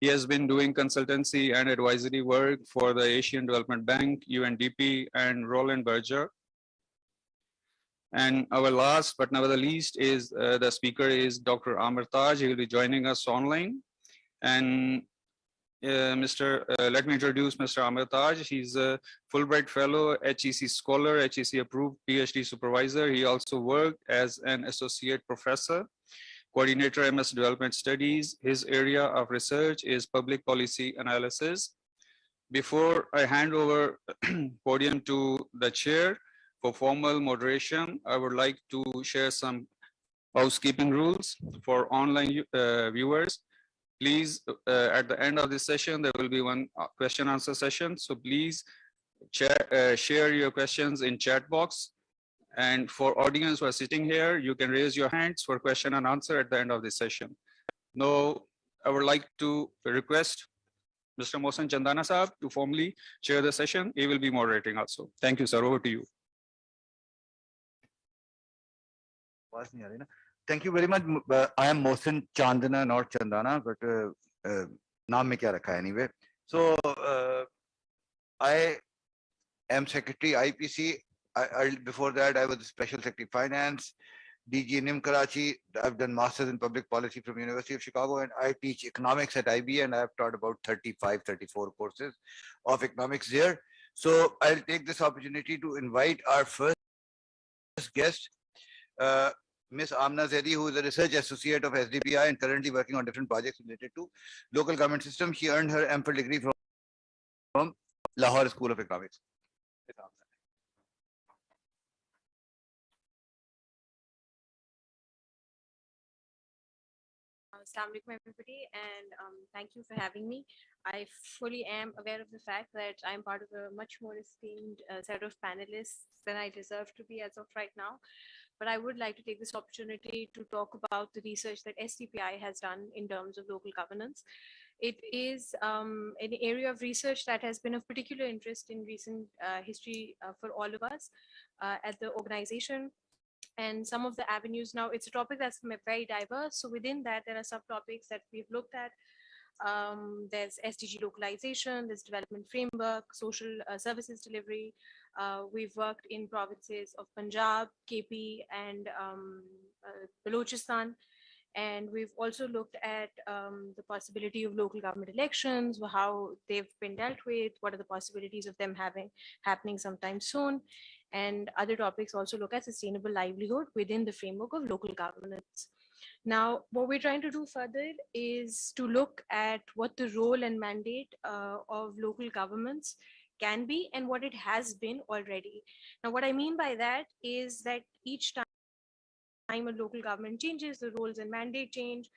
He has been doing consultancy and advisory work for the Asian Development Bank, UNDP, and Roland Berger. And our last but not the least is the speaker is Dr. Amar Taj. He will be joining us online. And let me introduce Mr. Amar Taj. He's a Fulbright Fellow, HEC Scholar, HEC approved PhD supervisor. He also worked as an associate professor, coordinator MS Development Studies. His area of research is public policy analysis. Before I hand over podium to the chair for formal moderation, I would like to share some housekeeping rules for online viewers. Please, at the end of this session, there will be one question answer session. So please share your questions in chat box. And for audience who are sitting here, you can raise your hands for question and answer at the end of this session. Now, I would like to request Mr. Mohsen Chandana Saab to formally chair the session. He will be moderating also. Thank you, sir. Over to you. Thank you very much. I am Mohsen Chandana, not Chandana, but naam mein kya rakha hai anyway. So I am Secretary IPC. Before that, I was the Special Secretary Finance, DG NIM Karachi. I've done Masters in Public Policy from University of Chicago, and I teach economics at IB, and I've taught about 35, 34 courses of economics there. So I'll take this opportunity to invite our first guest, Ms. Amna Zaidi, who is a research associate of SDPI and currently working on different projects related to local government system. She earned her MPhil degree from Lahore School of Economics. Assalamu alaikum everybody, and thank you for having me. I fully am aware of the fact that I'm part of a much more esteemed set of panelists than I deserve to be as of right now. But I would like to take this opportunity to talk about the research that SDPI has done in terms of local governance. It is an area of research that has been of particular interest in recent history for all of us at the organization. And some of the avenues now, it's a topic that's very diverse. So within that, there are subtopics that we've looked at. There's SDG localization, there's development framework, social services delivery. We've worked in provinces of Punjab, KP, and Balochistan. And we've also looked at the possibility of local government elections, how they've been dealt with, what are the possibilities of them happening sometime soon. And other topics also look at sustainable livelihood within the framework of local governance. Now, what we're trying to do further is to look at what the role and mandate of local governments can be and what it has been already. Now, what I mean by that is that each time a local government changes, the roles and mandate change,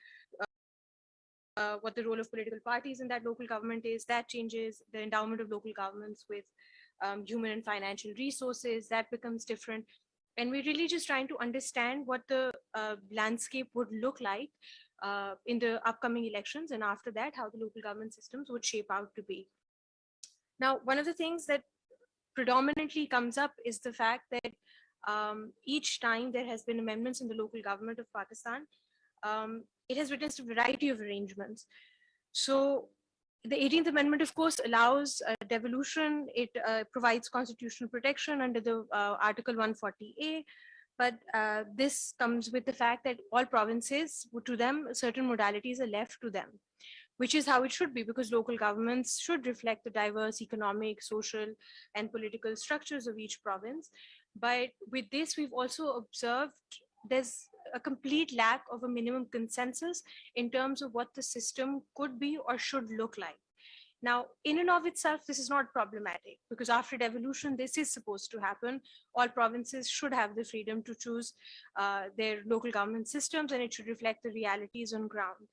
what the role of political parties in that local government is, that changes. The endowment of local governments with human and financial resources, that becomes different. And we're really just trying to understand what the landscape would look like in the upcoming elections, and after that, how the local government systems would shape out to be. Now, one of the things that predominantly comes up is the fact that each time there has been amendments in the local government of Pakistan, it has witnessed a variety of arrangements. So the 18th Amendment, of course, allows devolution. It provides constitutional protection under the Article 140A. But this comes with the fact that all provinces, to them, certain modalities are left to them, which is how it should be, because local governments should reflect the diverse economic, social, and political structures of each province. But with this, we've also observed there's a complete lack of a minimum consensus in terms of what the system could be or should look like. Now, in and of itself, this is not problematic, because after devolution, this is supposed to happen. All provinces should have the freedom to choose their local government systems, and it should reflect the realities on ground.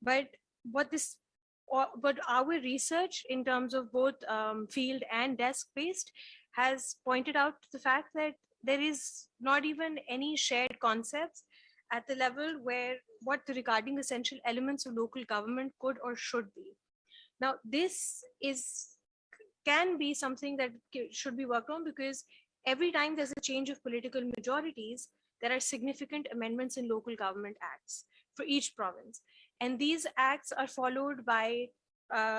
But our research in terms of both field and desk-based has pointed out the fact that there is not even any shared concepts at the level where regarding essential elements of local government could or should be. Now, this can be something that should be worked on, because every time there's a change of political majorities, there are significant amendments in local government acts for each province. And these acts are followed by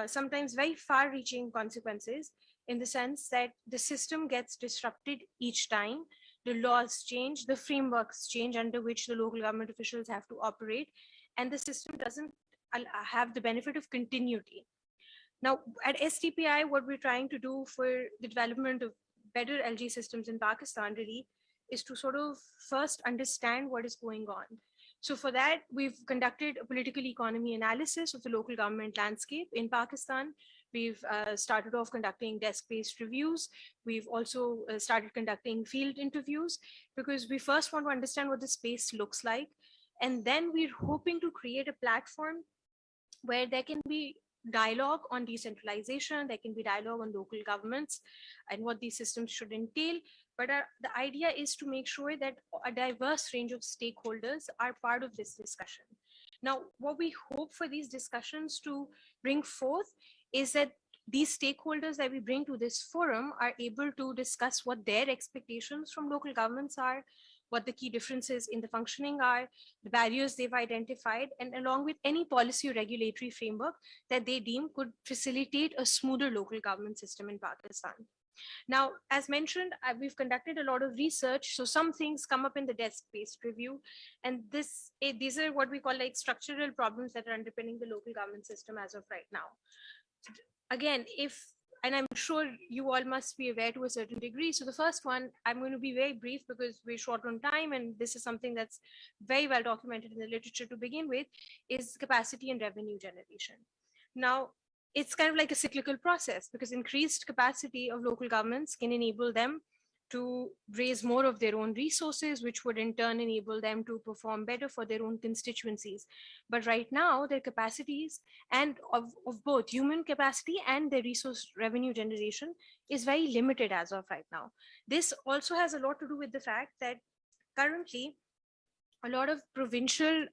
sometimes very far-reaching consequences, in the sense that the system gets disrupted each time the laws change, the frameworks change under which the local government officials have to operate, and the system doesn't have the benefit of continuity. Now, at STPI, what we're trying to do for the development of better LG systems in Pakistan really is to sort of first understand what is going on. So for that, we've conducted a political economy analysis of the local government landscape in Pakistan. We've started off conducting desk-based reviews. We've also started conducting field interviews, because we first want to understand what the space looks like. And then we're hoping to create a platform where there can be dialogue on decentralization, there can be dialogue on local governments and what these systems should entail. But the idea is to make sure that a diverse range of stakeholders are part of this discussion. Now, what we hope for these discussions to bring forth is that these stakeholders that we bring to this forum are able to discuss what their expectations from local governments are, what the key differences in the functioning are, the barriers they've identified, and along with any policy or regulatory framework that they deem could facilitate a smoother local government system in Pakistan. Now, as mentioned, we've conducted a lot of research. So some things come up in the desk-based review, and these are what we call like structural problems that are underpinning the local government system as of right now. Again, and I'm sure you all must be aware to a certain degree. So the first one, I'm going to be very brief because we're short on time, and this is something that's very well documented in the literature to begin with, is capacity and revenue generation. Now, it's kind of like a cyclical process, because increased capacity of local governments can enable them to raise more of their own resources, which would in turn enable them to perform better for their own constituencies. But right now, their capacities and of both human capacity and their resource revenue generation is very limited as of right now. This also has a lot to do with the fact that currently, a lot of provincial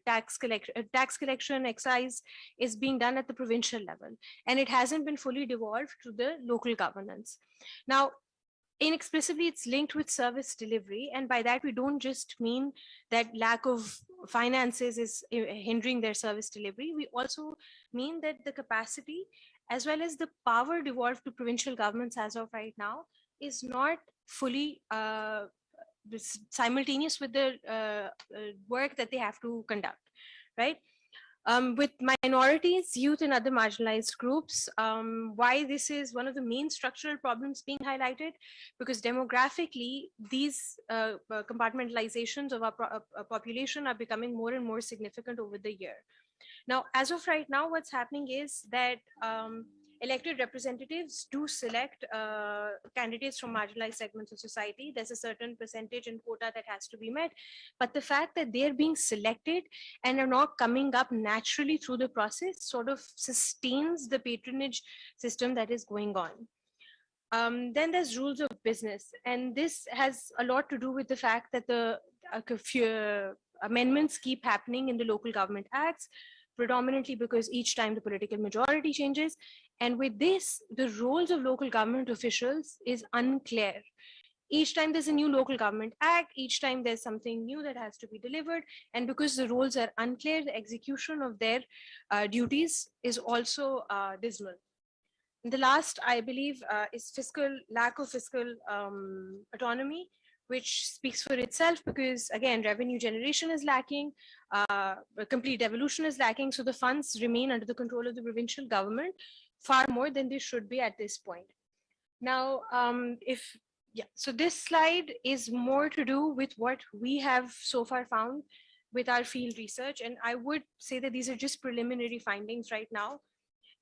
tax collection excise is being done at the provincial level, and it hasn't been fully devolved to the local governance. Now, inexplicably, it's linked with service delivery, and by that we don't just mean that lack of finances is hindering their service delivery. We also mean that the capacity as well as the power devolved to provincial governments as of right now is not fully simultaneous with the work that they have to conduct, right? With minorities, youth, and other marginalized groups, why this is one of the main structural problems being highlighted, because demographically, these compartmentalizations of our population are becoming more and more significant over the year. Now, as of right now, what's happening is that elected representatives do select candidates from marginalized segments of society. There's a certain percentage and quota that has to be met. But the fact that they're being selected and are not coming up naturally through the process sort of sustains the patronage system that is going on. Then there's rules of business. And this has a lot to do with the fact that the amendments keep happening in the local government acts, predominantly because each time the political majority changes. And with this, the roles of local government officials is unclear. Each time there's a new local government act, each time there's something new that has to be delivered. And because the roles are unclear, the execution of their duties is also dismal. And the last, I believe, is lack of fiscal autonomy, which speaks for itself, because again, revenue generation is lacking, complete devolution is lacking. So the funds remain under the control of the provincial government far more than they should be at this point. Now, so this slide is more to do with what we have so far found with our field research. And I would say that these are just preliminary findings right now.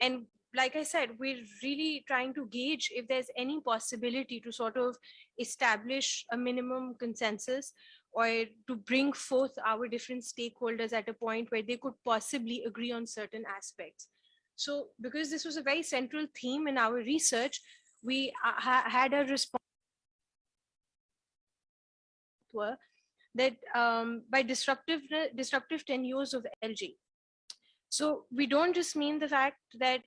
And like I said, we're really trying to gauge if there's any possibility to sort of establish a minimum consensus, or to bring forth our different stakeholders at a point where they could possibly agree on certain aspects. So because this was a very central theme in our research, we had a response that by disruptive tenures of LG. So we don't just mean the fact that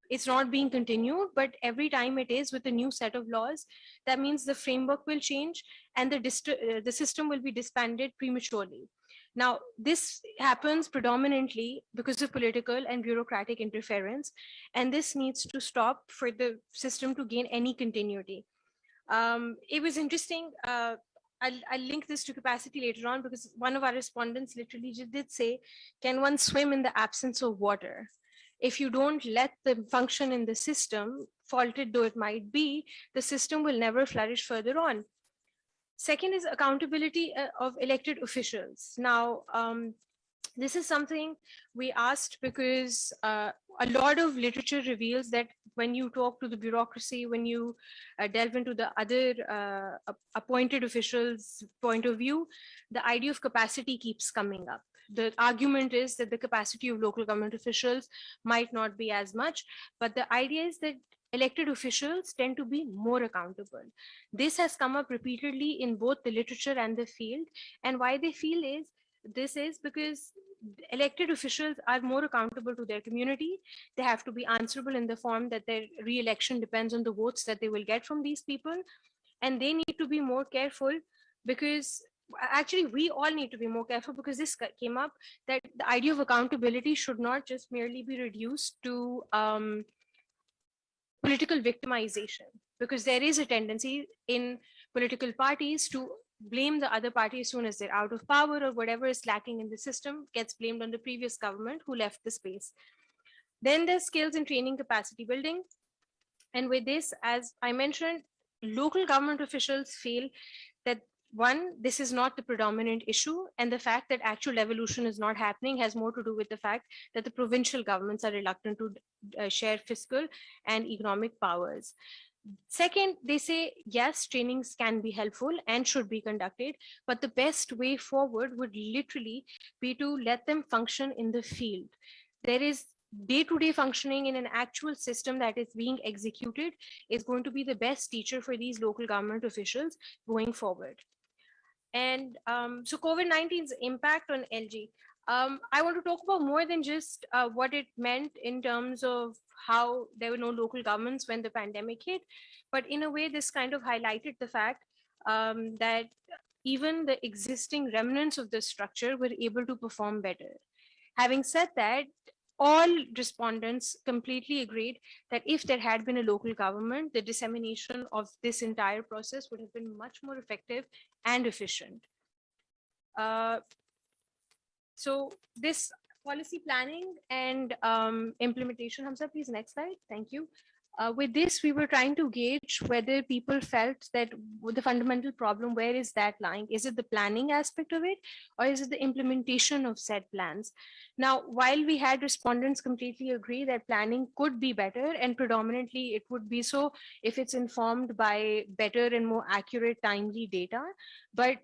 it's not being continued, but every time it is with a new set of laws, that means the framework will change and the system will be disbanded prematurely. Now, this happens predominantly because of political and bureaucratic interference, and this needs to stop for the system to gain any continuity. It was interesting. I'll link this to capacity later on, because one of our respondents literally just did say, can one swim in the absence of water? If you don't let them function in the system, faulted though it might be, the system will never flourish further on. Second is accountability of elected officials. Now, this is something we asked because a lot of literature reveals that when you talk to the bureaucracy, when you delve into the other appointed officials' point of view, the idea of capacity keeps coming up. The argument is that the capacity of local government officials might not be as much, but the idea is that elected officials tend to be more accountable. This has come up repeatedly in both the literature and the field, and why they feel is this is because elected officials are more accountable to their community. They have to be answerable in the form that their re-election depends on the votes that they will get from these people, and they need to be more careful, because actually we all need to be more careful, because this came up that the idea of accountability should not just merely be reduced to political victimization, because there is a tendency in political parties to blame the other party as soon as they're out of power, or whatever is lacking in the system gets blamed on the previous government who left the space. Then there's skills and training, capacity building. And with this, as I mentioned, local government officials feel that one, this is not the predominant issue, and the fact that actual evolution is not happening has more to do with the fact that the provincial governments are reluctant to share fiscal and economic powers. Second, they say, yes, trainings can be helpful and should be conducted, but the best way forward would literally be to let them function in the field. There is day-to-day functioning in an actual system that is being executed is going to be the best teacher for these local government officials going forward. And so COVID-19's impact on LG. I want to talk about more than just what it meant in terms of how there were no local governments when the pandemic hit, but in a way, this kind of highlighted the fact that even the existing remnants of the structure were able to perform better. Having said that, all respondents completely agreed that if there had been a local government, the dissemination of this entire process would have been much more effective and efficient. So this policy planning and implementation, Hamza, please, next slide. Thank you. With this, we were trying to gauge whether people felt that the fundamental problem, where is that lying? Is it the planning aspect of it, or is it the implementation of said plans? Now, while we had respondents completely agree that planning could be better, and predominantly it would be so if it's informed by better and more accurate, timely data, but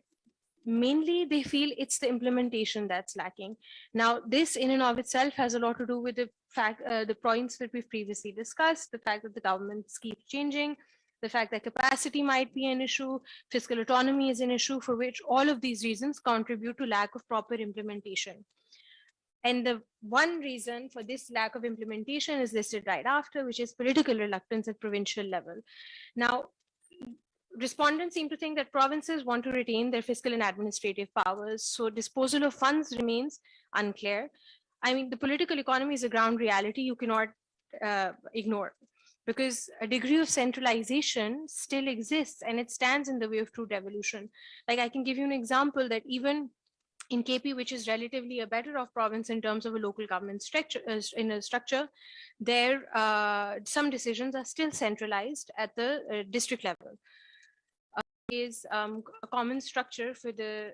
mainly they feel it's the implementation that's lacking. Now, this in and of itself has a lot to do with the fact, the points that we've previously discussed, the fact that the governments keep changing, the fact that capacity might be an issue, fiscal autonomy is an issue, for which all of these reasons contribute to lack of proper implementation. And the one reason for this lack of implementation is listed right after, which is political reluctance at provincial level. Now, respondents seem to think that provinces want to retain their fiscal and administrative powers, so disposal of funds remains unclear. I mean, the political economy is a ground reality you cannot ignore, because a degree of centralization still exists and it stands in the way of true devolution. Like, I can give you an example that even in KP, which is relatively a better off province in terms of a local government structure, there some decisions are still centralized at the district level. Is a common structure for the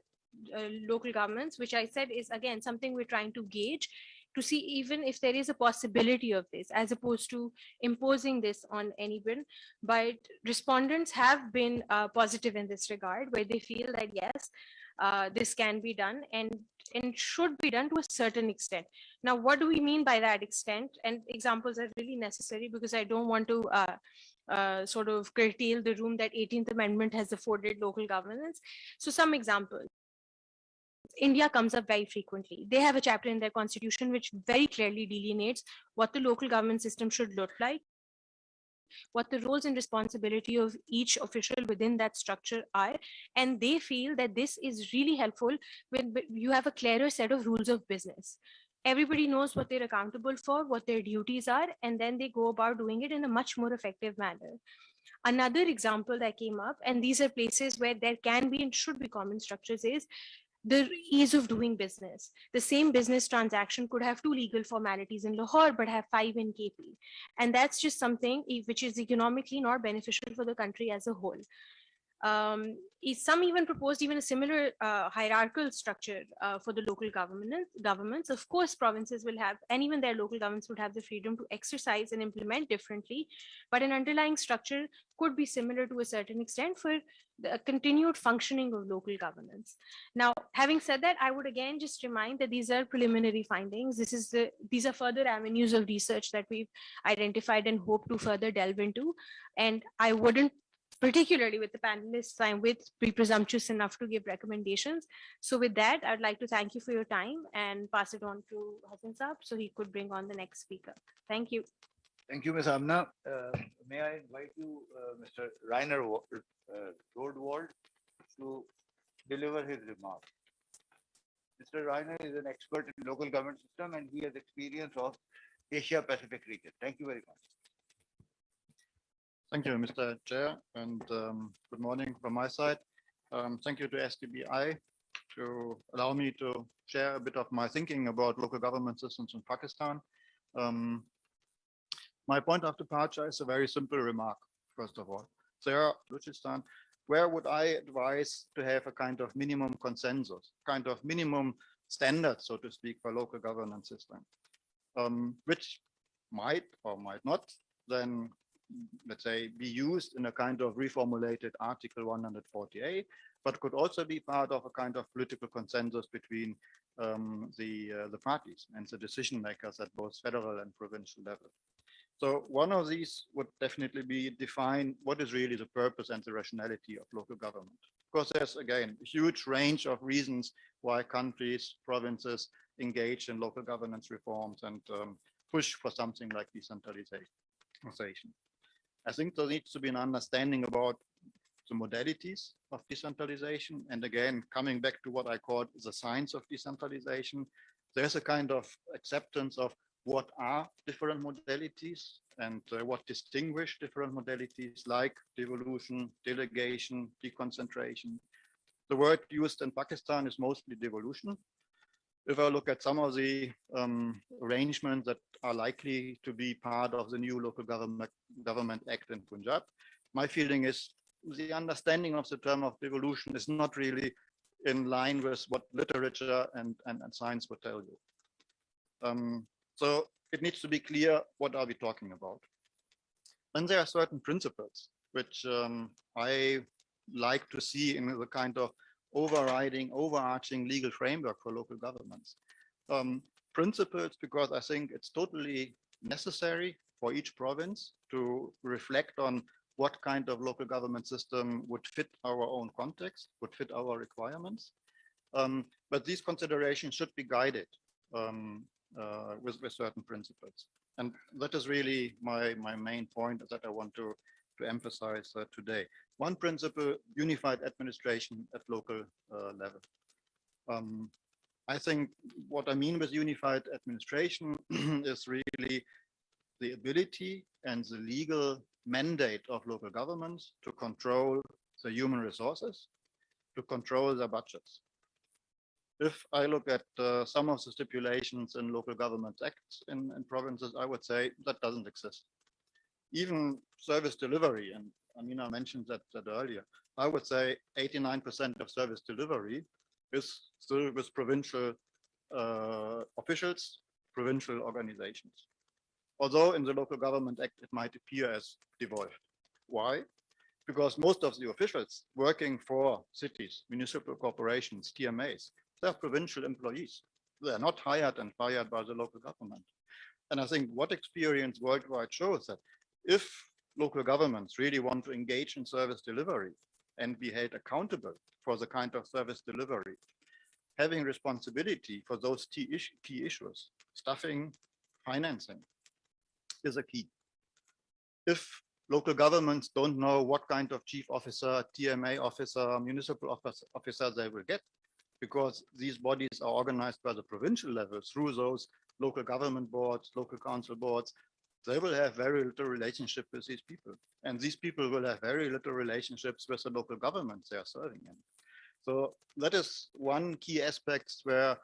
local governments, which I said is again something we're trying to gauge to see even if there is a possibility of this, as opposed to imposing this on anyone. But respondents have been positive in this regard, where they feel that yes, this can be done and should be done to a certain extent. Now, what do we mean by that extent? And examples are really necessary, because I don't want to sort of curtail the room that 18th Amendment has afforded local governance. So some examples. India comes up very frequently. They have a chapter in their constitution which very clearly delineates what the local government system should look like. what the roles and responsibility of each official within that structure are. And they feel that this is really helpful when you have a clearer set of rules of business. Everybody knows what they're accountable for, what their duties are, and then they go about doing it in a much more effective manner. Another example that came up, and these are places where there can be and should be common structures, is the ease of doing business. The same business transaction could have two legal formalities in Lahore, but have 5 in KP. And that's just something which is economically not beneficial for the country as a whole. Some even proposed even a similar hierarchical structure for the local governments. Of course, provinces will have, and even their local governments would have the freedom to exercise and implement differently, but an underlying structure could be similar to a certain extent for the continued functioning of local governance. Now, having said that, I would again just remind that these are preliminary findings. These are further avenues of research that we've identified and hope to further delve into. And I wouldn't, particularly with the panelists, I'm be presumptuous enough to give recommendations. So with that, I'd like to thank you for your time and pass it on to Hassan Saab so he could bring on the next speaker. Thank you. Thank you, Ms. Amna. May I invite you, Mr. Rainer Rodwald, to deliver his remarks. Mr. Rainer is an expert in local government system and he has experience of Asia Pacific region. Thank you very much. Thank you, Mr. Chair, and good morning from my side. Thank you to SDBI to allow me to share a bit of my thinking about local government systems in Pakistan. My point of departure is a very simple remark, first of all. There, Balochistan, where would I advise to have a kind of minimum consensus, kind of minimum standard, so to speak, for local governance system, which might or might not then, let's say, be used in a kind of reformulated Article 140A, but could also be part of a kind of political consensus between the parties and the decision makers at both federal and provincial level. So one of these would definitely be define what is really the purpose and the rationality of local government. Of course, there's again a huge range of reasons why countries, provinces engage in local governance reforms and push for something like decentralization. I think there needs to be an understanding about the modalities of decentralization. And again, coming back to what I called the science of decentralization, there's a kind of acceptance of what are different modalities and what distinguish different modalities like devolution, delegation, deconcentration. The word used in Pakistan is mostly devolution. If I look at some of the arrangements that are likely to be part of the new local government act in Punjab, my feeling is the understanding of the term of devolution is not really in line with what literature and science would tell you. So it needs to be clear, what are we talking about? And there are certain principles which I like to see in the kind of overarching legal framework for local governments. Principles, because I think it's totally necessary for each province to reflect on what kind of local government system would fit our own context, would fit our requirements. But these considerations should be guided with certain principles. And that is really my main point that I want to emphasize today. One principle, unified administration at local level. I think what I mean with unified administration is really the ability and the legal mandate of local governments to control the human resources, to control their budgets. If I look at some of the stipulations in local government acts in provinces, I would say that doesn't exist. Even service delivery, and Amina mentioned that earlier, I would say 89% of service delivery is still with provincial officials, provincial organizations. Although in the Local Government Act, it might appear as devolved. Why? Because most of the officials working for cities, municipal corporations, TMAs, they're provincial employees. They're not hired and fired by the local government. And I think what experience worldwide shows that if local governments really want to engage in service delivery and be held accountable for the kind of service delivery, having responsibility for those key issues, staffing, financing, is a key. If local governments don't know what kind of chief officer, TMA officer, municipal officer they will get, because these bodies are organized by the provincial level through those local government boards, local council boards. They will have very little relationship with these people. And these people will have very little relationships with the local governments they are serving in. So that is one key aspect where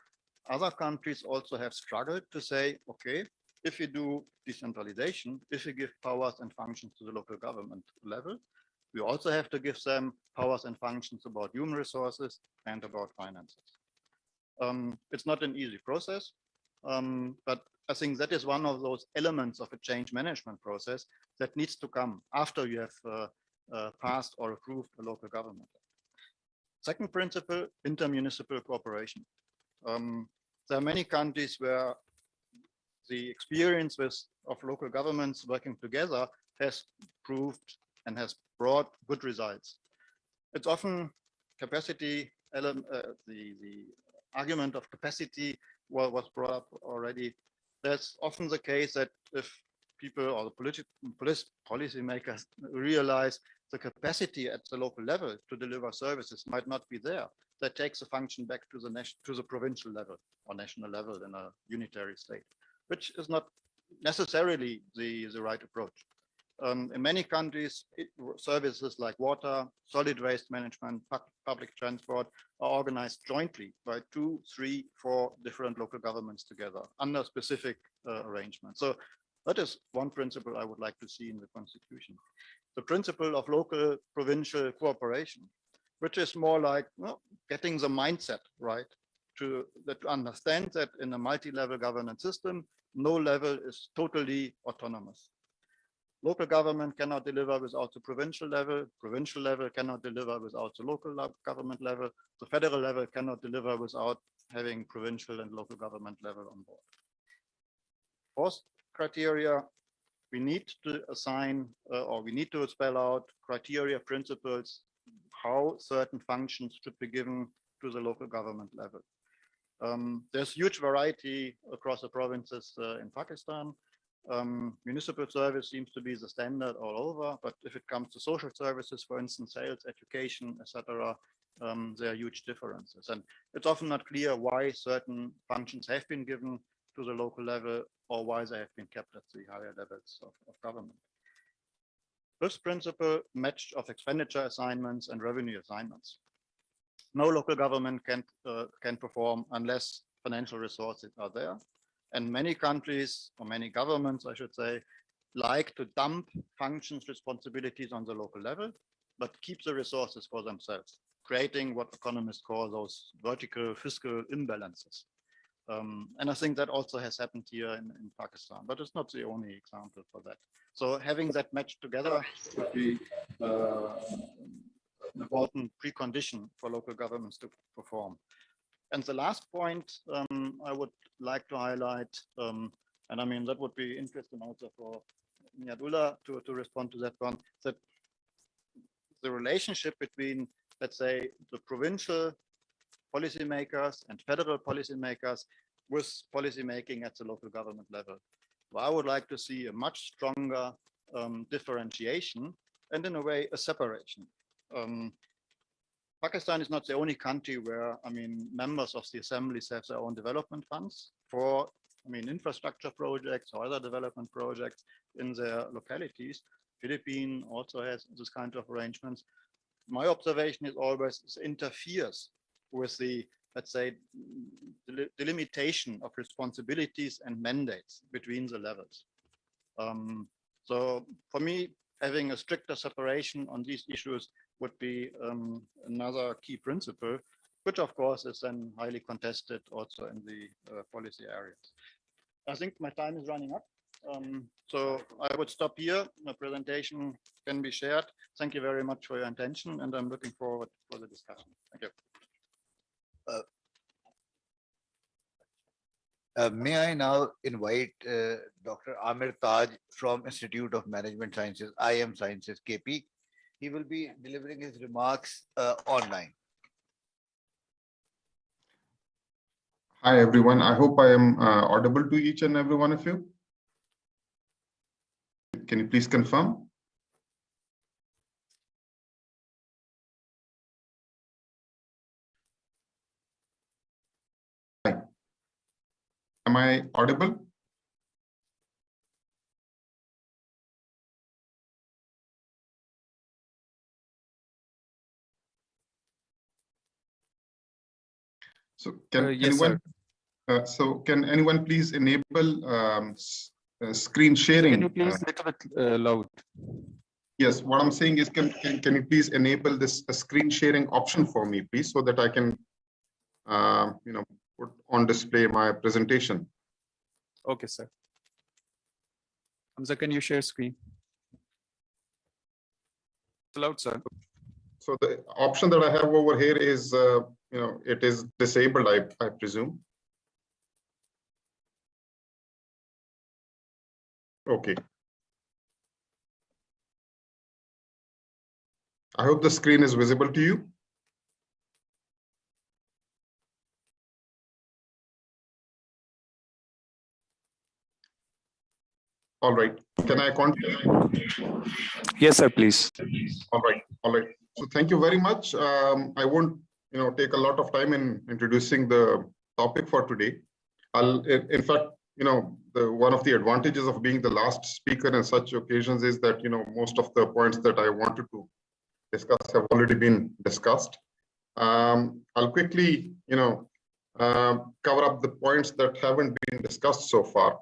other countries also have struggled to say, okay, if you do decentralization, if you give powers and functions to the local government level, we also have to give them powers and functions about human resources and about finances. It's not an easy process, but I think that is one of those elements of a change management process that needs to come after you have passed or approved a local government. Second principle, intermunicipal cooperation. There are many countries where the experience of local governments working together has proved and has brought good results. It's often capacity, the argument of capacity was brought up already. That's often the case that if people or the policymakers realize the capacity at the local level to deliver services might not be there, that takes the function back to the provincial level or national level in a unitary state, which is not necessarily the right approach. In many countries, services like water, solid waste management, public transport are organized jointly by 2, 3, 4 different local governments together under specific arrangements. So that is one principle I would like to see in the constitution. The principle of local provincial cooperation, which is more like getting the mindset right to understand that in a multi-level governance system, no level is totally autonomous. Local government cannot deliver without the provincial level cannot deliver without the local government level, the federal level cannot deliver without having provincial and local government level on board. Fourth criteria, we need to assign or we need to spell out criteria, principles, how certain functions should be given to the local government level. There's huge variety across the provinces in Pakistan. Municipal service seems to be the standard all over, but if it comes to social services, for instance, sales, education, etc., there are huge differences. And it's often not clear why certain functions have been given to the local level or why they have been kept at the higher levels of government. This principle, match of expenditure assignments and revenue assignments. No local government can perform unless financial resources are there. And many countries, or many governments, I should say, like to dump functions, responsibilities on the local level, but keep the resources for themselves, creating what economists call those vertical fiscal imbalances. And I think that also has happened here in Pakistan, but it's not the only example for that. So having that matched together would be an important precondition for local governments to perform. And the last point I would like to highlight, and I mean, that would be interesting also for Niadullah to respond to that one, that the relationship between, let's say, the provincial policymakers and federal policymakers with policymaking at the local government level. Well, I would like to see a much stronger differentiation and in a way a separation. Pakistan is not the only country where, I mean, members of the assemblies have their own development funds for, I mean, infrastructure projects or other development projects in their localities. Philippines also has this kind of arrangements. My observation is always it interferes with the, let's say, delimitation of responsibilities and mandates between the levels. So for me, having a stricter separation on these issues would be another key principle, which of course is then highly contested also in the policy areas. I think my time is running up. So I would stop here. The presentation can be shared. Thank you very much for your attention, and I'm looking forward for the discussion. Thank you. May I now invite Dr. Amir Taj from Institute of Management Sciences, IM Sciences, KP. He will be delivering his remarks online. Hi, everyone. I hope I am audible to each and every one of you. Can you please confirm? I audible? So can Yes, anyone, sir. can anyone please enable screen sharing? Can you please little bit loud? Yes, what I'm saying is, can you please enable this screen sharing option for me, please, so that I can, put on display my presentation. Okay, sir. Hamza, can you share screen? It's loud, sir. So the option that I have over here is, it is disabled, I presume. Okay. I hope the screen is visible to you. All right. Can I continue? Yes, sir, please. All right. All right. So thank you very much. I won't, take a lot of time in introducing the topic for today. In fact, one of the advantages of being the last speaker in such occasions is that, most of the points that I wanted to discuss have already been discussed. I'll quickly, cover up the points that haven't been discussed so far.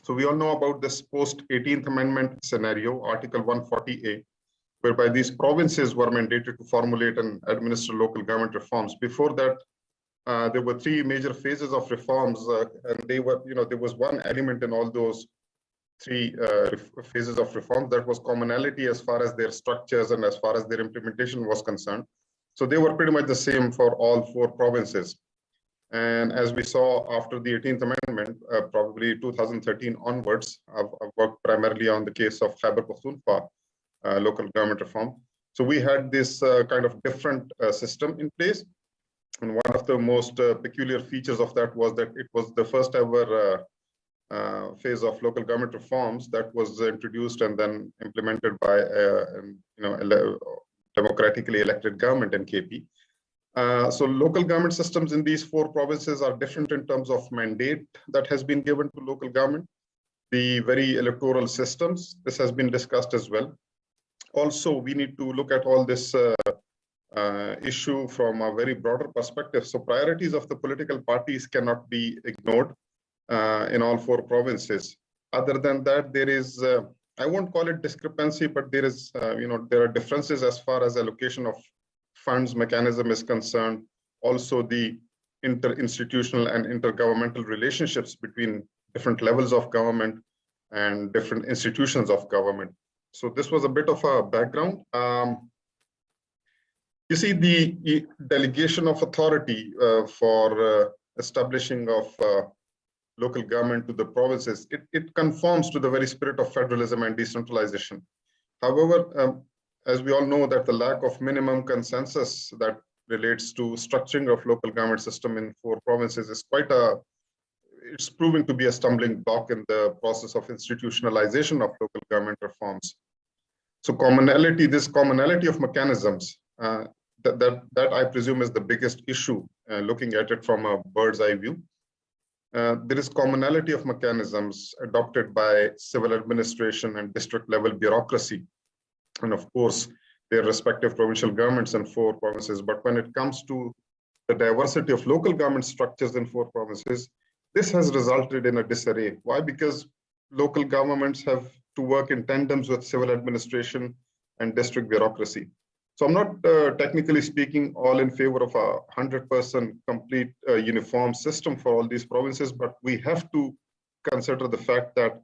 So we all know about this post 18th Amendment scenario, Article 140A, whereby these provinces were mandated to formulate and administer local government reforms. Before that, there were three major phases of reforms, and they were, there was one element in all those three phases of reform, that was commonality as far as their structures and as far as their implementation was concerned. So they were pretty much the same for all four provinces. And as we saw after the 18th Amendment, probably 2013 onwards, I've worked primarily on the case of Khyber Pakhtunkhwa local government reform. So we had this kind of different system in place. And one of the most peculiar features of that was that it was the first ever phase of local government reforms that was introduced and then implemented by democratically elected government in KP. So local government systems in these four provinces are different in terms of mandate that has been given to local government. The very electoral systems, this has been discussed as well. Also, we need to look at all this issue from a very broader perspective. So priorities of the political parties cannot be ignored in all four provinces. Other than that, there is, I won't call it discrepancy, but there is, there are differences as far as allocation of funds mechanism is concerned. Also, the interinstitutional and intergovernmental relationships between different levels of government and different institutions of government. So this was a bit of a background. You see, the delegation of authority for establishing of local government to the provinces, it conforms to the very spirit of federalism and decentralization. However, as we all know, that the lack of minimum consensus that relates to structuring of local government system in four provinces is it's proving to be a stumbling block in the process of institutionalization of local government reforms. So this commonality of mechanisms, that I presume is the biggest issue, looking at it from a bird's eye view. There is commonality of mechanisms adopted by civil administration and district level bureaucracy, and of course, their respective provincial governments in four provinces. But when it comes to the diversity of local government structures in four provinces, this has resulted in a disarray. Why? Because local governments have to work in tandems with civil administration and district bureaucracy. So I'm not technically speaking all in favor of a 100% complete uniform system for all these provinces, but we have to consider the fact that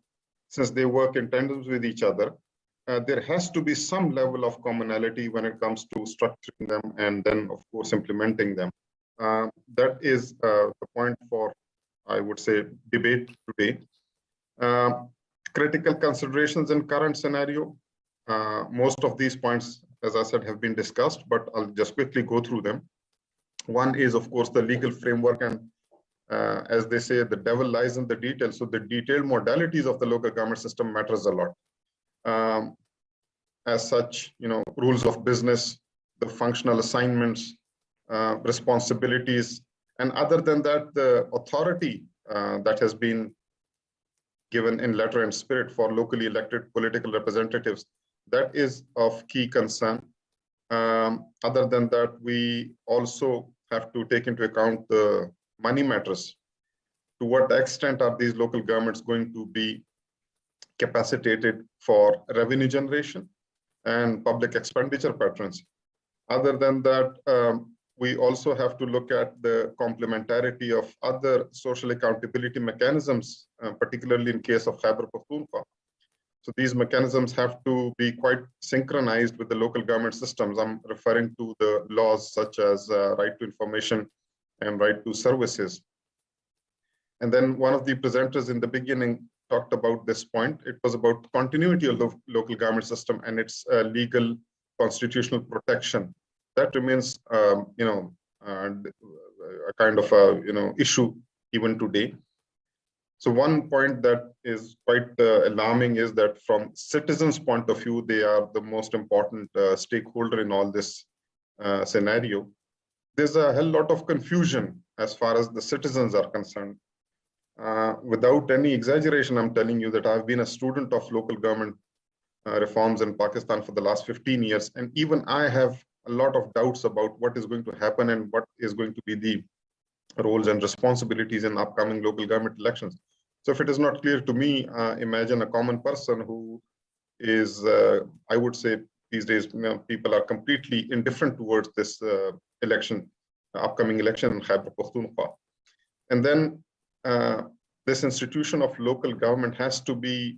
since they work in tandems with each other, there has to be some level of commonality when it comes to structuring them and then, of course, implementing them. That is the point for, I would say, debate today. Critical considerations in current scenario. Most of these points, as I said, have been discussed, but I'll just quickly go through them. One is, of course, the legal framework, and as they say, the devil lies in the details. So the detailed modalities of the local government system matters a lot. As such, rules of business, the functional assignments, responsibilities, and other than that, the authority that has been given in letter and spirit for locally elected political representatives, that is of key concern. Other than that, we also have to take into account the money matters. To what extent are these local governments going to be capacitated for revenue generation and public expenditure patterns? Other than that, we also have to look at the complementarity of other social accountability mechanisms, particularly in case of Khyber Pakhtunkhwa. So these mechanisms have to be quite synchronized with the local government systems. I'm referring to the laws such as right to information and right to services. And then one of the presenters in the beginning talked about this point. It was about continuity of the local government system and its legal constitutional protection. That remains, a kind of a, issue even today. So one point that is quite alarming is that from citizens' point of view, they are the most important stakeholder in all this scenario. There's a hell lot of confusion as far as the citizens are concerned. Without any exaggeration, I'm telling you that I've been a student of local government reforms in Pakistan for the last 15 years. And even I have a lot of doubts about what is going to happen and what is going to be the roles and responsibilities in upcoming local government elections. So if it is not clear to me, imagine a common person who is, I would say these days, people are completely indifferent towards this election, upcoming election in Khyber Pakhtunkhwa. And then this institution of local government has to be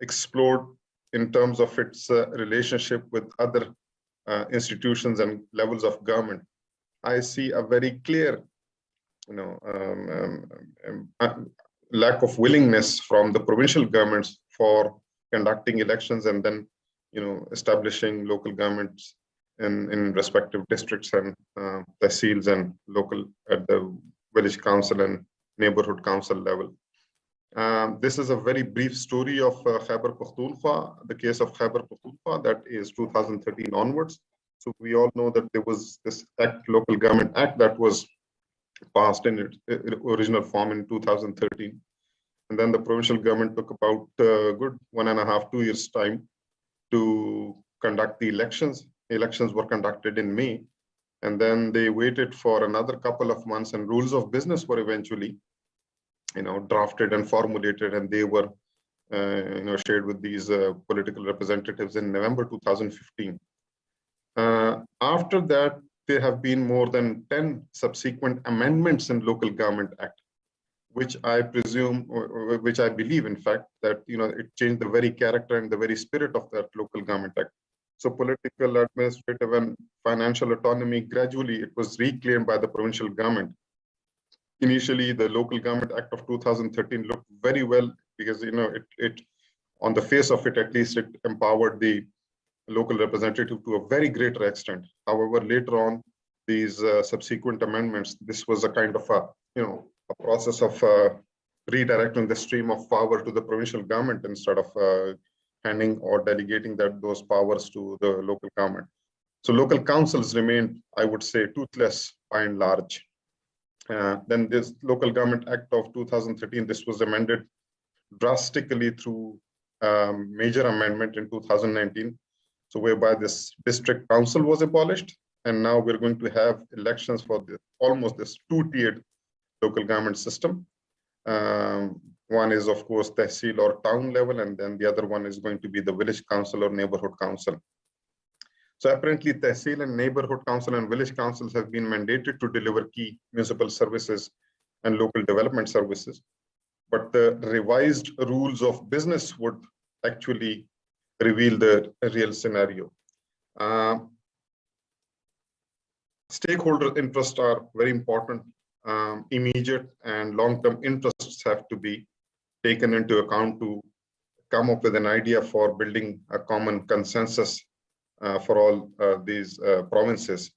explored in terms of its relationship with other institutions and levels of government. I see a very clear, lack of willingness from the provincial governments for conducting elections and then, establishing local governments in respective districts and tehsils and local at the village council and neighborhood council level. This is a very brief story of Khyber Pakhtunkhwa, the case of Khyber Pakhtunkhwa, that is 2013 onwards. So we all know that there was this act, Local Government Act, that was passed in its original form in 2013. And then the provincial government took about a good 1.5 to 2 years time to conduct the elections. Elections were conducted in May. And then they waited for another couple of months and rules of business were eventually, drafted and formulated, and they were, shared with these political representatives in November 2015. After that, there have been more than 10 subsequent amendments in Local Government Act, which I presume, or which I believe, in fact, that it changed the very character and the very spirit of that Local Government Act. So political, administrative, and financial autonomy, gradually it was reclaimed by the provincial government. Initially, the Local Government Act of 2013 looked very well because it on the face of it, at least, it empowered the local representative to a very greater extent. However, later on, these subsequent amendments, this was a kind of a process of redirecting the stream of power to the provincial government instead of handing or delegating those powers to the local government. So local councils remained, I would say, toothless by and large. Then this Local Government Act of 2013, this was amended drastically through major amendment in 2019. So whereby this district council was abolished, and now we're going to have elections for almost this two-tiered local government system. One is, of course, tehsil or town level, and then the other one is going to be the village council or neighborhood council. So apparently, tehsil and neighborhood council and village councils have been mandated to deliver key municipal services and local development services. But the revised rules of business would actually reveal the real scenario. Stakeholder interests are very important. Immediate and long-term interests have to be taken into account to come up with an idea for building a common consensus for all these provinces.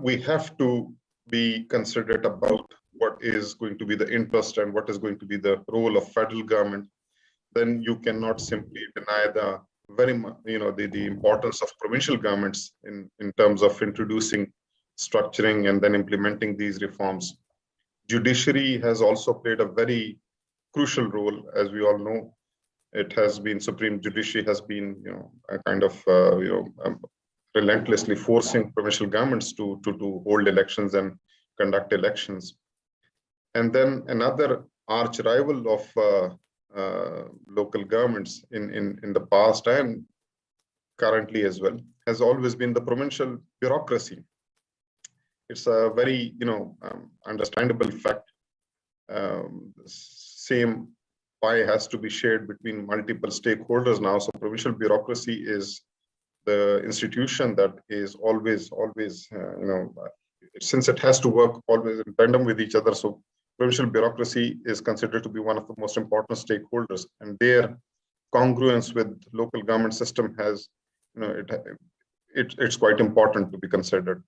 We have to be considerate about what is going to be the interest and what is going to be the role of federal government. Then you cannot simply deny the the importance of provincial governments in terms of introducing, structuring, and then implementing these reforms. Judiciary has also played a very crucial role, as we all know. It has been Supreme Judiciary has been, a kind of, relentlessly forcing provincial governments to hold elections and conduct elections. And then another arch rival of local governments in the past and currently as well has always been the provincial bureaucracy. It's a very understandable fact. Same pie has to be shared between multiple stakeholders now. So provincial bureaucracy is the institution that is always since it has to work always in tandem with each other. So provincial bureaucracy is considered to be one of the most important stakeholders, and their congruence with local government system has, it's quite important to be considered.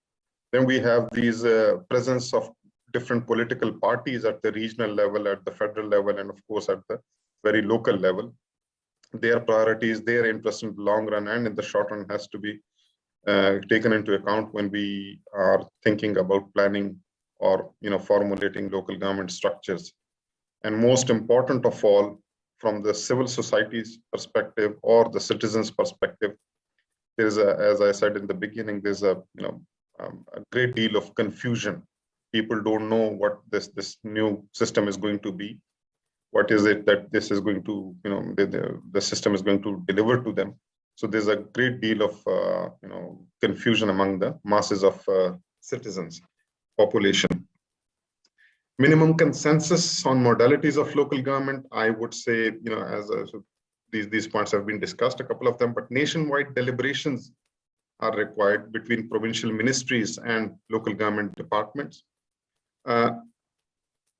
Then we have these presence of different political parties at the regional level, at the federal level, and of course at the very local level. Their priorities, their interest in the long run and in the short run has to be taken into account when we are thinking about planning or formulating local government structures. And most important of all, from the civil society's perspective or the citizens' perspective, there's as I said in the beginning, there's a great deal of confusion. People don't know what this new system is going to be. What is it that this is going to, the system is going to deliver to them? So there's a great deal of, confusion among the masses of citizens, population. Minimum consensus on modalities of local government, I would say, so these points have been discussed, a couple of them, but nationwide deliberations are required between provincial ministries and local government departments.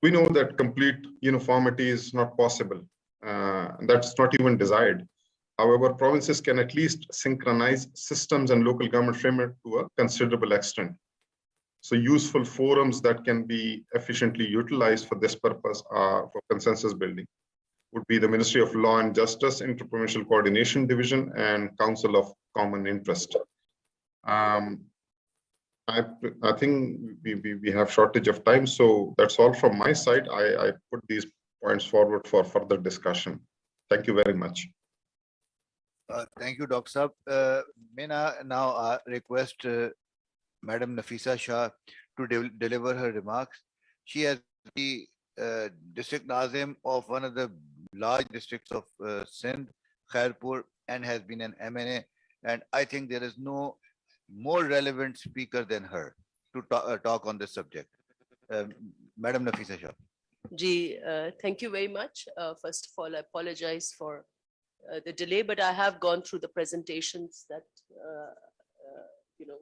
We know that complete uniformity is not possible. That's not even desired. However, provinces can at least synchronize systems and local government framework to a considerable extent. So useful forums that can be efficiently utilized for this purpose are for consensus building would be the Ministry of Law and Justice, Interprovincial Coordination Division, and Council of Common Interest. I think we have shortage of time, so that's all from my side. I put these points forward for further discussion. Thank you very much. Thank you, Dr. Saab. May now request Madam Nafisa Shah to deliver her remarks. She has the district Nazim of one of the large districts of Sindh, Khairpur, and has been an MNA. And I think there is no more relevant speaker than her to talk on this subject. Madam Nafisa Shah. Ji, thank you very much. First of all, I apologize for the delay, but I have gone through the presentations that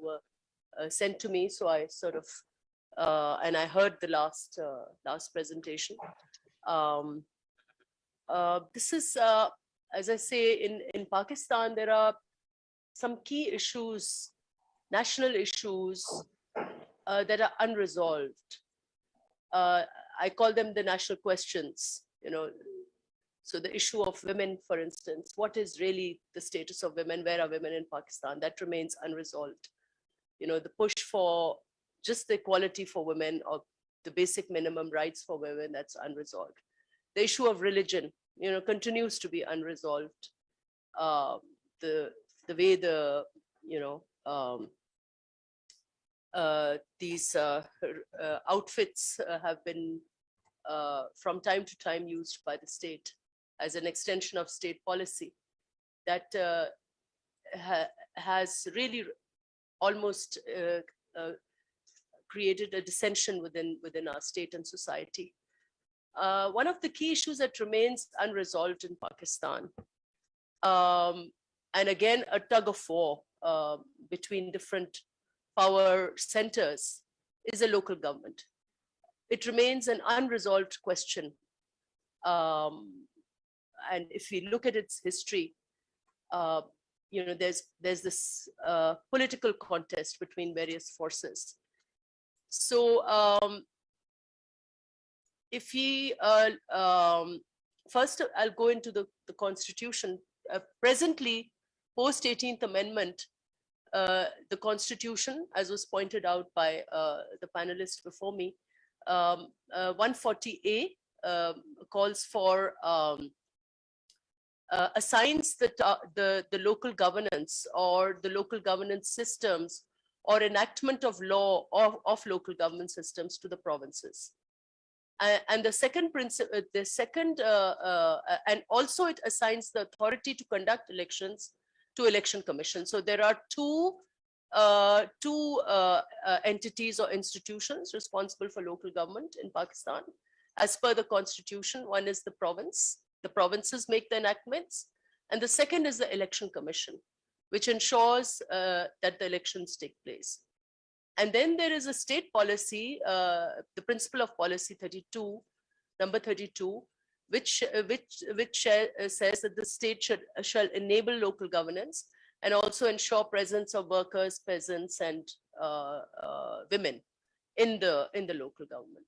were sent to me. So I sort of and I heard the last presentation. This is, as I say, in Pakistan, there are some key issues, national issues that are unresolved. I call them the national questions, So the issue of women, for instance, what is really the status of women? Where are women in Pakistan? That remains unresolved. The push for just the equality for women or the basic minimum rights for women, that's unresolved. The issue of religion, continues to be unresolved. The way these outfits have been from time to time used by the state as an extension of state policy that has really almost created a dissension within our state and society. One of the key issues that remains unresolved in Pakistan, and again, a tug of war between different power centers, is a local government. It remains an unresolved question. And if we look at its history, there's this political contest between various forces. So if we first, I'll go into the Constitution. Presently, post 18th Amendment, the Constitution, as was pointed out by the panelists before me, 140A calls for assigns the local governance or the local governance systems or enactment of law of local government systems to the provinces. And the second principle, and also it assigns the authority to conduct elections to election commission. So there are two entities or institutions responsible for local government in Pakistan. As per the constitution, one is the province. The provinces make the enactments. And the second is the election commission, which ensures that the elections take place. And then there is a state policy, the principle of policy 32, number 32, which says that the state shall enable local governance and also ensure presence of workers, peasants, and women in the local government.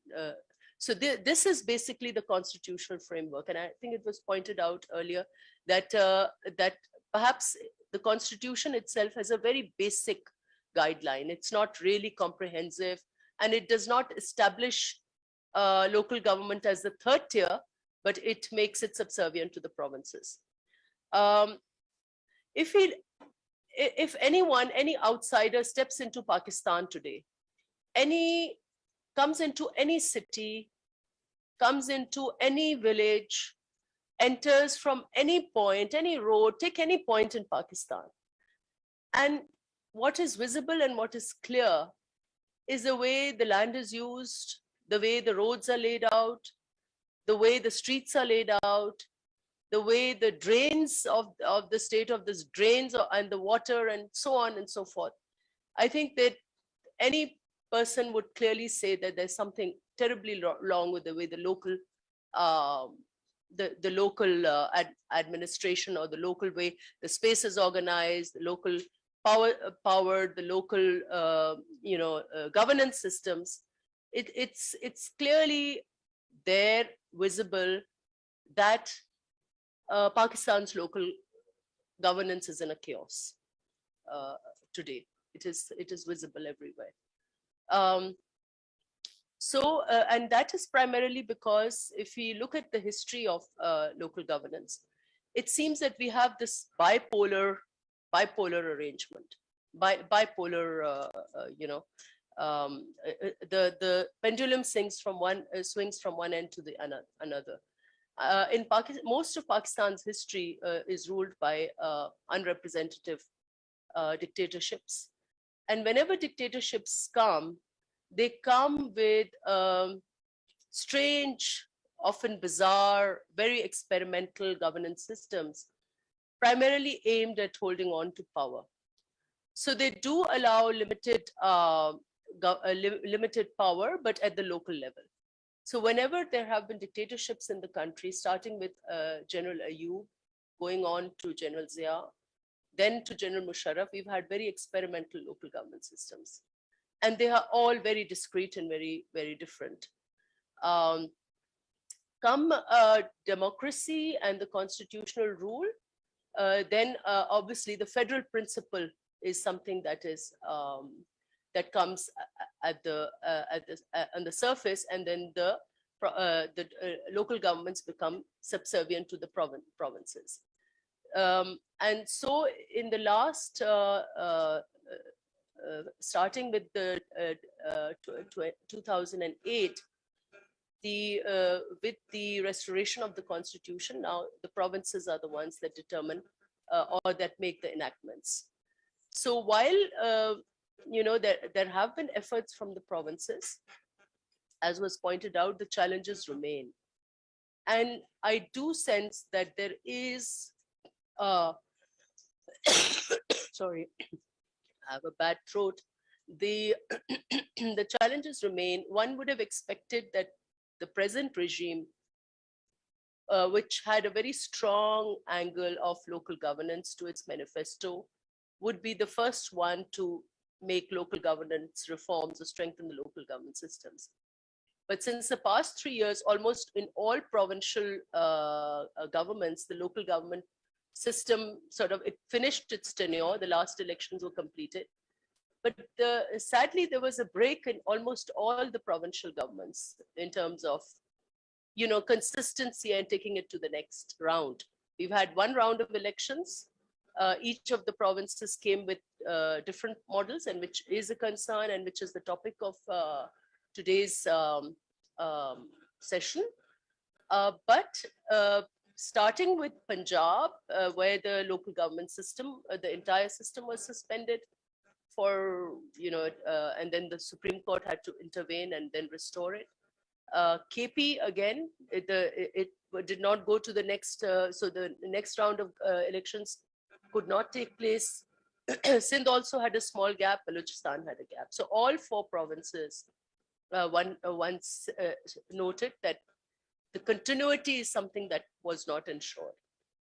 So this is basically the constitutional framework, and I think it was pointed out earlier that that perhaps the constitution itself has a very basic guideline. It's not really comprehensive, and it does not establish local government as the third tier, but it makes it subservient to the provinces. If anyone, any outsider steps into Pakistan today, comes into any city, comes into any village, enters from any point, any road, take any point in Pakistan. And what is visible and what is clear is the way the land is used, the way the roads are laid out, the way the streets are laid out, the way the drains of the state of this drains and the water and so on and so forth. I think that any person would clearly say that there's something terribly wrong with the way the local administration or the local way the space is organized, the local power, the local governance systems. It's clearly there, visible, that Pakistan's local governance is in a chaos today. It is visible everywhere. And that is primarily because if we look at the history of local governance, it seems that we have this bipolar arrangement, the pendulum swings from one end to the another. In Pakistan, most of Pakistan's history is ruled by unrepresentative dictatorships. And whenever dictatorships come, they come with strange, often bizarre, very experimental governance systems, primarily aimed at holding on to power. So they do allow limited power, but at the local level. So whenever there have been dictatorships in the country, starting with General Ayub, going on to General Zia, then to General Musharraf, we've had very experimental local government systems. And they are all very discrete and very, very different. Come democracy and the constitutional rule, then obviously the federal principle is something that is that comes on the surface, and then the local governments become subservient to the provinces. And so in the last, starting with the 2008, with the restoration of the constitution, now the provinces are the ones that determine or that make the enactments. So while there have been efforts from the provinces, as was pointed out, the challenges remain. And I do sense that there is, sorry, I have a bad throat. The challenges remain. One would have expected that the present regime, which had a very strong angle of local governance to its manifesto, would be the first one to make local governance reforms or strengthen the local government systems. But since the past 3 years, almost in all provincial governments, the local government system it finished its tenure. The last elections were completed. But sadly, there was a break in almost all the provincial governments in terms of, consistency and taking it to the next round. We've had one round of elections. Each of the provinces came with different models, and which is a concern and which is the topic of today's session. But starting with Punjab, where the local government system, the entire system was suspended for, and then the Supreme Court had to intervene and then restore it. KP again, it did not go to the next, so the next round of elections could not take place. Sindh also had a small gap, Balochistan had a gap. So all four provinces once noted that the continuity is something that was not ensured.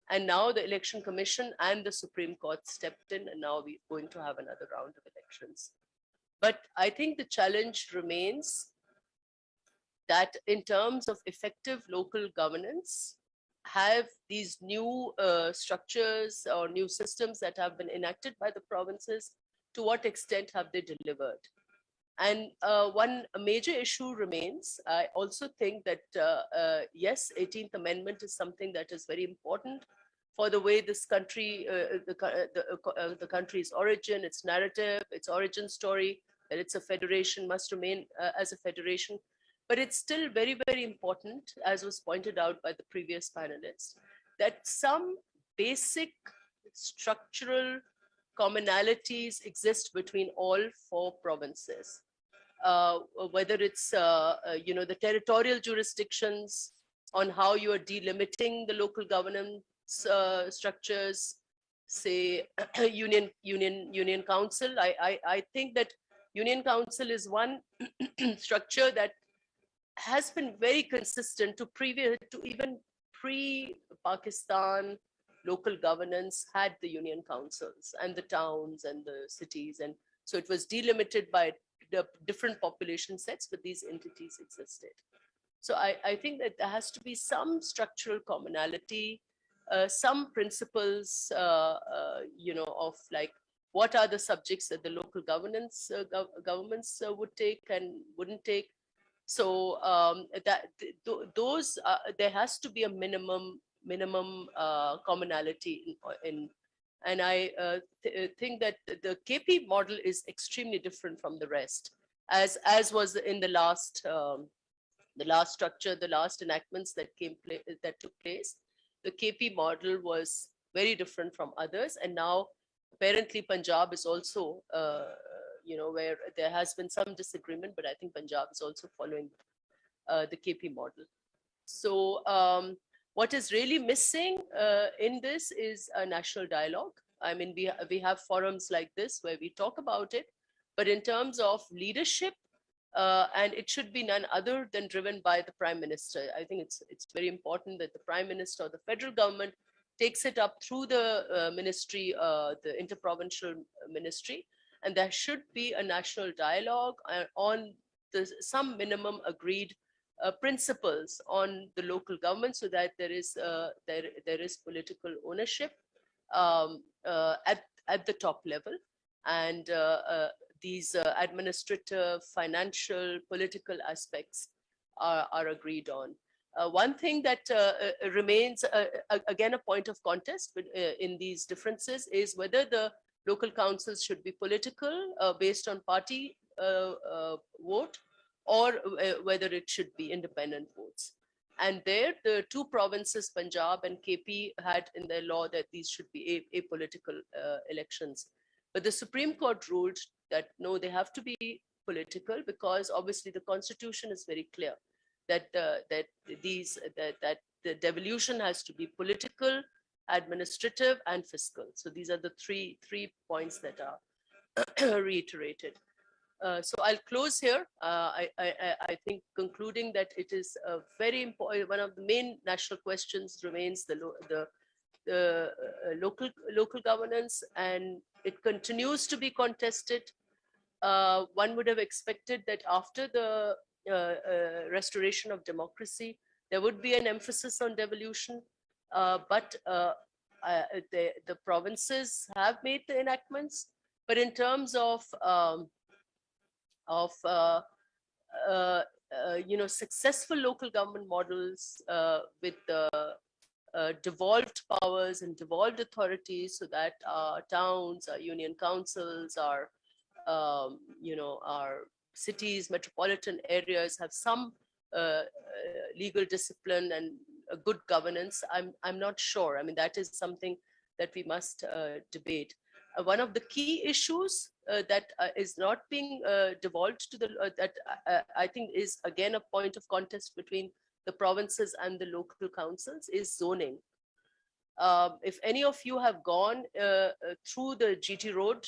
And now the Election Commission and the Supreme Court stepped in, and now we're going to have another round of elections. But I think the challenge remains that in terms of effective local governance, have these new structures or new systems that have been enacted by the provinces, to what extent have they delivered? And one major issue remains. I also think that, yes, 18th Amendment is something that is very important for the way this country, the country's origin, its narrative, its origin story, that it's a federation, must remain as a federation. But it's still very, very important, as was pointed out by the previous panelists, that some basic structural commonalities exist between all four provinces. Whether it's, the territorial jurisdictions on how you are delimiting the local governance structures, say union council. I think that union council is one structure that has been very consistent to even pre-Pakistan local governance had the union councils and the towns and the cities. And so it was delimited by the different population sets, but these entities existed. So I think that there has to be some structural commonality, some principles, of like, what are the subjects that the local governments would take and wouldn't take. So those there has to be a minimum commonality in and I think that the KP model is extremely different from the rest, as was in the last structure, the last enactments that took place. The KP model was very different from others, and now apparently Punjab is also where there has been some disagreement, but I think Punjab is also following the KP model. So what is really missing in this is a national dialogue. I mean, we have forums like this where we talk about it, but in terms of leadership, and it should be none other than driven by the Prime Minister. I think it's very important that the Prime Minister or the federal government takes it up through the ministry, the interprovincial ministry, and there should be a national dialogue on some minimum agreed principles on the local government, so that there is political ownership at the top level, and these administrative, financial, political aspects are agreed on. One thing that remains, again, a point of contest in these differences is whether the local councils should be political, based on party vote, or whether it should be independent votes. And there, the two provinces, Punjab and KP, had in their law that these should be apolitical elections. But the Supreme Court ruled that no, they have to be political, because obviously the Constitution is very clear that the devolution has to be political, administrative, and fiscal. So these are the three points that are reiterated. So I'll close here. I think concluding that it is a very important, one of the main national questions remains the local governance, and it continues to be contested. One would have expected that after the restoration of democracy, there would be an emphasis on devolution, but the provinces have made the enactments, But in terms of successful local government models with devolved powers and devolved authorities, so that our towns, our union councils, our cities, metropolitan areas have some legal discipline and a good governance. I'm not sure. I mean, that is something that we must debate. One of the key issues that is not being devolved to the that I think is again a point of contest between the provinces and the local councils is zoning. If any of you have gone through the GT road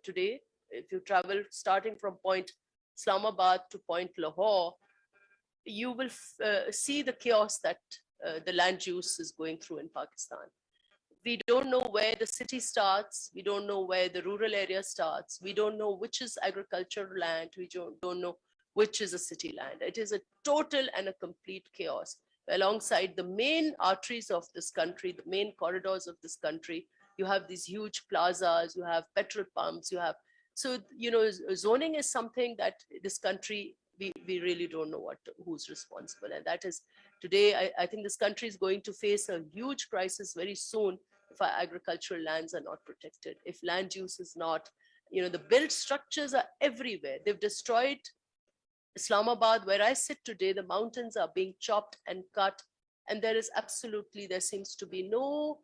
today, if you travel starting from point Islamabad to point Lahore, you will see the chaos that the land use is going through in Pakistan. We don't know where the city starts. We don't know where the rural area starts. We don't know which is agricultural land. We don't know which is a city land. It is a total and a complete chaos. Alongside the main arteries of this country, the main corridors of this country, you have these huge plazas, you have petrol pumps, you have, so, zoning is something that this country, we really don't know who's responsible. And that is today, I think this country is going to face a huge crisis very soon if our agricultural lands are not protected, if land use is not, the built structures are everywhere. They've destroyed Islamabad, where I sit today, the mountains are being chopped and cut, and there seems to be no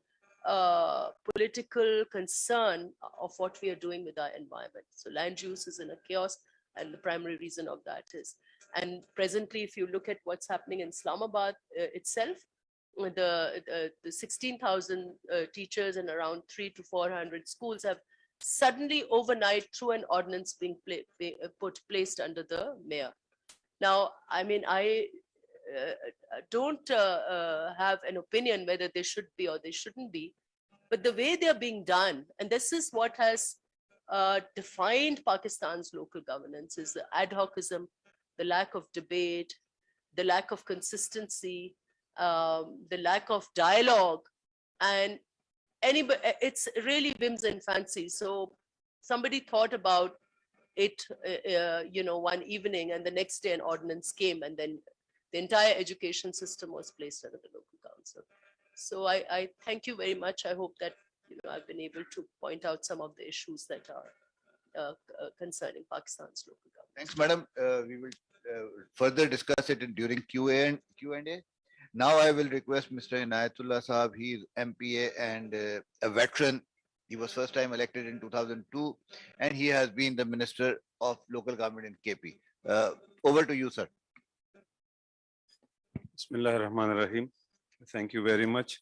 political concern of what we are doing with our environment. So land use is in a chaos, and the primary reason of that is, and presently, if you look at what's happening in Islamabad itself, the 16,000 teachers and around 300 to 400 schools have suddenly overnight through an ordinance being placed under the mayor. Now, I mean, I don't have an opinion whether they should be or they shouldn't be, but the way they're being done, and this is what has defined Pakistan's local governance, is the ad hocism, the lack of debate, the lack of consistency, the lack of dialogue, and it's really whims and fancies. So somebody thought about it, one evening, and the next day an ordinance came, and then the entire education system was placed under the local council. So I thank you very much. I hope that I've been able to point out some of the issues that are concerning Pakistan's local government. Thanks, madam. We will further discuss it during Q&A. Now I will request Mr. Inayatullah Sahab. He is MPA and a veteran. He was first time elected in 2002, and he has been the Minister of Local Government in KP. Over to you, sir. Bismillah ar-Rahman ar-Rahim. Thank you very much.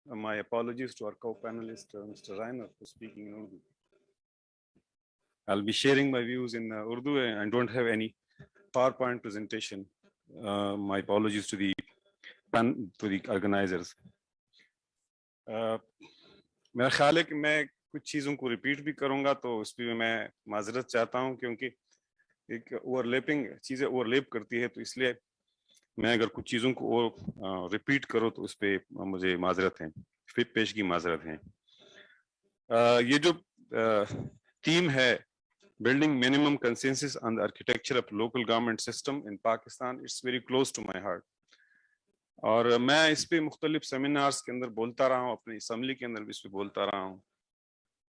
My apologies to our co-panelist, Mr. Rainer, for speaking in Urdu. I'll be sharing my views in Urdu, and I don't have any PowerPoint presentation. My apologies to the organizers. मेरा ख्याल है कि मैं कुछ चीज़ों को repeat भी करूँगा, तो उस पर मैं माजरत चाहता हूँ, क्योंकि एक ओवरलैपिंग चीज़ें ओवरलैप करती है, तो इसलिए मैं अगर कुछ चीज़ों को रिपीट करूँ तो उस पर मुझे माजरत है, फिर पेश की माजरत है। ये जो थीम है, building minimum consensus on the architecture of local government system in Pakistan, it's very close to my heart. और मैं इस पे मुख्तलिफ सेमिनार्स के अंदर बोलता रहा हूँ, अपनी असम्बली के अंदर भी इस पे बोलता रहा हूँ।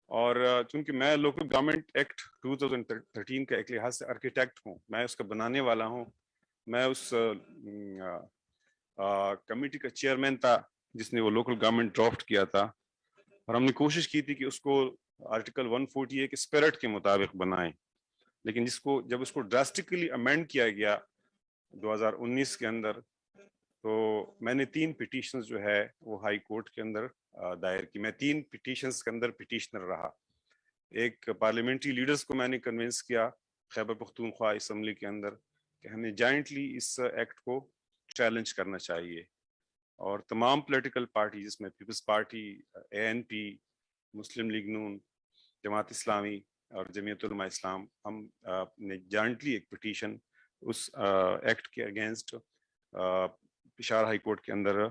और चूंकि मैं लोकल गवर्नमेंट एक्ट 2013 का एक लिहाज से आर्किटेक्ट हूँ, मैं उसका बनाने वाला हूँ, मैं उस कमेटी का चेयरमैन था जिसने वो लोकल गवर्नमेंट ड्राफ्ट किया था, और हमने कोशिश की थी कि उसको आर्टिकल 148 के स्पिरिट के मुताबिक बनाएं, लेकिन जब उसको ड्रास्टिकली अमेंड किया गया 2019 के अंदर, तो मैंने 3 पिटीशंस जो है वो हाई कोर्ट के अंदर दायर की। मैं 3 पिटीशंस के अंदर पिटीशनर रहा। एक पार्लियामेंट्री लीडर्स को मैंने कन्विंस किया खैबर पख्तूनख्वा असम्बली के अंदर कि हमें जॉइंटली इस एक्ट को चैलेंज करना चाहिए, और तमाम पॉलिटिकल पार्टी जिसमें पीपल्स पार्टी, ANP, मुस्लिम लीग नून, जमात इस्लामी और जमीयत उलमा इस्लाम, हम ने जॉइंटली एक पिटीशन उस एक्ट के अगेंस्ट पेशावर हाई कोर्ट के अंदर,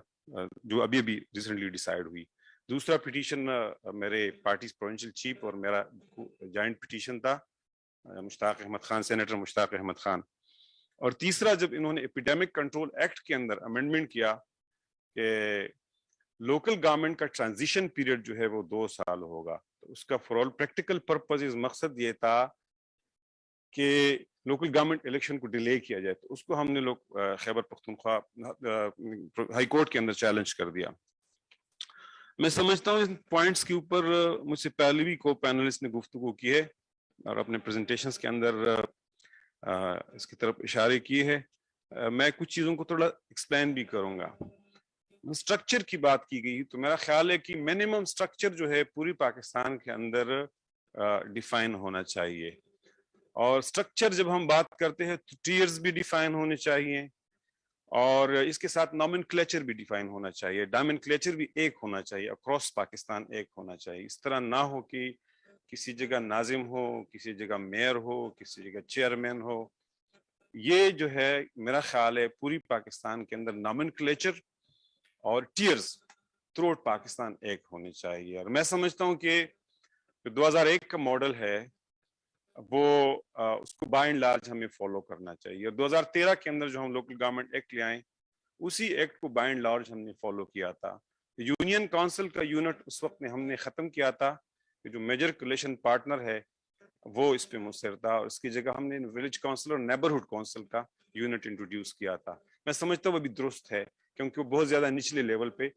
जो अभी रिसेंटली डिसाइड हुई, دوسرا پٹیشن میرے پارٹی پروونشل چیف اور میرا جوائنٹ پٹیشن تھا مشتاق احمد خان، سینیٹر مشتاق احمد خان. اور تیسرا جب انہوں نے ایپیڈیمک کنٹرول ایکٹ کے اندر امینڈمنٹ کیا کہ لوکل گورنمنٹ کا ٹرانزیشن پیریڈ جو ہے وہ 2 سال ہوگا، تو اس کا فار آل پریکٹیکل پرپز مقصد یہ تھا کہ لوکل گورنمنٹ الیکشن کو ڈیلے کیا جائے. تو اس کو ہم نے لوگ خیبر پختونخوا ہائی کورٹ کے اندر چیلنج کر دیا. میں سمجھتا ہوں ان پوائنٹس کے اوپر مجھ سے پہلے بھی کو پینلسٹ نے گفتگو کی ہے اور اپنے پریزنٹیشنز کے اندر اس کی طرف اشارے کیے ہیں. میں کچھ چیزوں کو تھوڑا ایکسپلین بھی کروں گا. اسٹرکچر کی بات کی گئی تو میرا خیال ہے کہ منیمم اسٹرکچر جو ہے پوری پاکستان کے اندر ڈیفائن ہونا چاہیے. اور اسٹرکچر جب ہم بات کرتے ہیں تو ٹیئرز بھی ڈیفائن ہونے چاہیے اور اس کے ساتھ نومنکلیچر بھی ڈیفائن ہونا چاہیے. ڈائمنکلیچر بھی ایک ہونا چاہیے، اکراس پاکستان ایک ہونا چاہیے. اس طرح نہ ہو کہ کسی جگہ ناظم ہو، کسی جگہ میئر ہو، کسی جگہ چیئرمین ہو. یہ جو ہے میرا خیال ہے پوری پاکستان کے اندر نومنکلیچر اور ٹیئرز تھرو آؤٹ پاکستان ایک ہونے چاہیے. اور میں سمجھتا ہوں کہ 2001 کا ماڈل ہے وہ اس کو بائی اینڈ لارج ہمیں فالو کرنا چاہیے. 2013 کے اندر جو ہم لوکل گورنمنٹ ایکٹ لے آئے اسی ایکٹ کو بائی اینڈ لارج ہم نے فالو کیا تھا. یونین کونسل کا یونٹ اس وقت میں ہم نے ختم کیا تھا کہ جو میجر کولیشن پارٹنر ہے وہ اس پہ مصر تھا، اور اس کی جگہ ہم نے ولیج کونسل اور نیبرہڈ کونسل کا یونٹ انٹروڈیوس کیا تھا. میں سمجھتا ہوں وہ بھی درست ہے کیونکہ وہ بہت زیادہ نچلے لیول پہ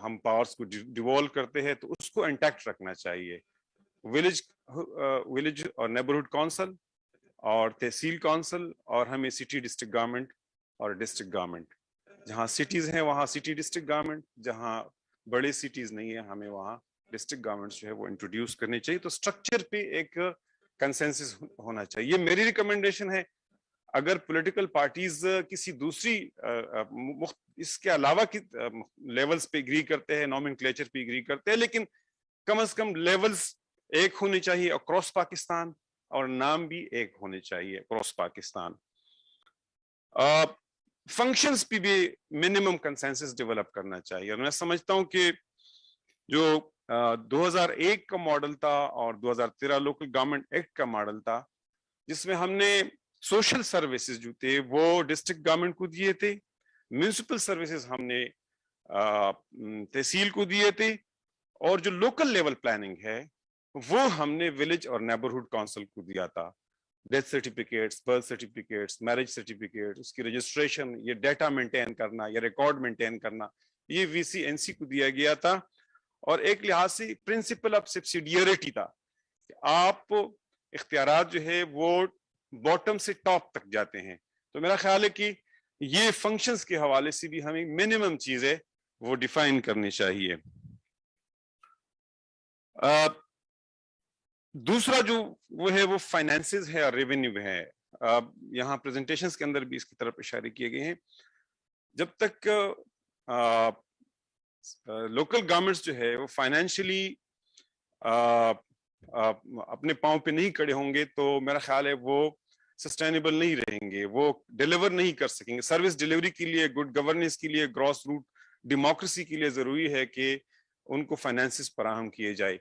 ہم پاورز کو ڈیوالو کرتے ہیں، تو اس کو انٹیکٹ رکھنا چاہیے. ولیج اور نیبرہڈ کونسل اور تحصیل کونسل اور ہمیں سٹی ڈسٹرکٹ گورنمنٹ اور ڈسٹرکٹ گورنمنٹ، جہاں سٹیز ہیں وہاں سٹی ڈسٹرکٹ گورنمنٹ، جہاں بڑے سٹیز نہیں ہیں ہمیں وہاں ڈسٹرکٹ گورنمنٹ جو ہے وہ انٹروڈیوس کرنی چاہیے. تو اسٹرکچر پہ ایک کنسنسس ہونا چاہیے. یہ میری ریکمنڈیشن ہے. اگر پولیٹیکل پارٹیز کسی دوسری اس کے علاوہ کی لیولز پہ اگری کرتے ہیں، نومنکلیچر پہ اگری کرتے ہیں، لیکن کم از کم لیولز ایک ہونے چاہیے اکراس پاکستان اور نام بھی ایک ہونے چاہیے اکراس پاکستان. فنکشنز پہ بھی منیمم کنسنسس ڈیولپ کرنا چاہیے. اور میں سمجھتا ہوں کہ جو 2001 کا ماڈل تھا اور 2013 لوکل گورنمنٹ ایکٹ کا ماڈل تھا، جس میں ہم نے سوشل سروسز جو تھے وہ ڈسٹرکٹ گورنمنٹ کو دیے تھے، میونسپل سروسز ہم نے تحصیل کو دیے تھے، اور جو لوکل لیول پلاننگ ہے وہ ہم نے ولیج اور نیبرہڈ کونسل کو دیا تھا. Death certificates, birth certificates, marriage certificate, اس کی رجسٹریشن، یہ ڈیٹا مینٹین کرنا، یہ ریکارڈ مینٹین کرنا، یہ وی سی این سی کو دیا گیا تھا. اور ایک لحاظ سے پرنسپل آف سبسیڈیریٹی تھا کہ آپ اختیارات جو ہے وہ باٹم سے ٹاپ تک جاتے ہیں. تو میرا خیال ہے کہ یہ فنکشنز کے حوالے سے بھی ہمیں منیمم چیزیں وہ ڈیفائن کرنی چاہیے. دوسرا جو وہ ہے وہ فائنینسز ہے اور ریونیو ہے. یہاں پریزنٹیشنز کے اندر بھی اس کی طرف اشارے کیے گئے ہیں. جب تک لوکل گورنمنٹس جو ہے وہ فائنینشلی اپنے پاؤں پہ نہیں کھڑے ہوں گے تو میرا خیال ہے وہ سسٹینیبل نہیں رہیں گے، وہ ڈیلیور نہیں کر سکیں گے. سروس ڈیلیوری کے لیے، گڈ گورننس کے لیے، گراس روٹ ڈیموکریسی کے لیے ضروری ہے کہ ان کو فائنینسز فراہم کیے جائے.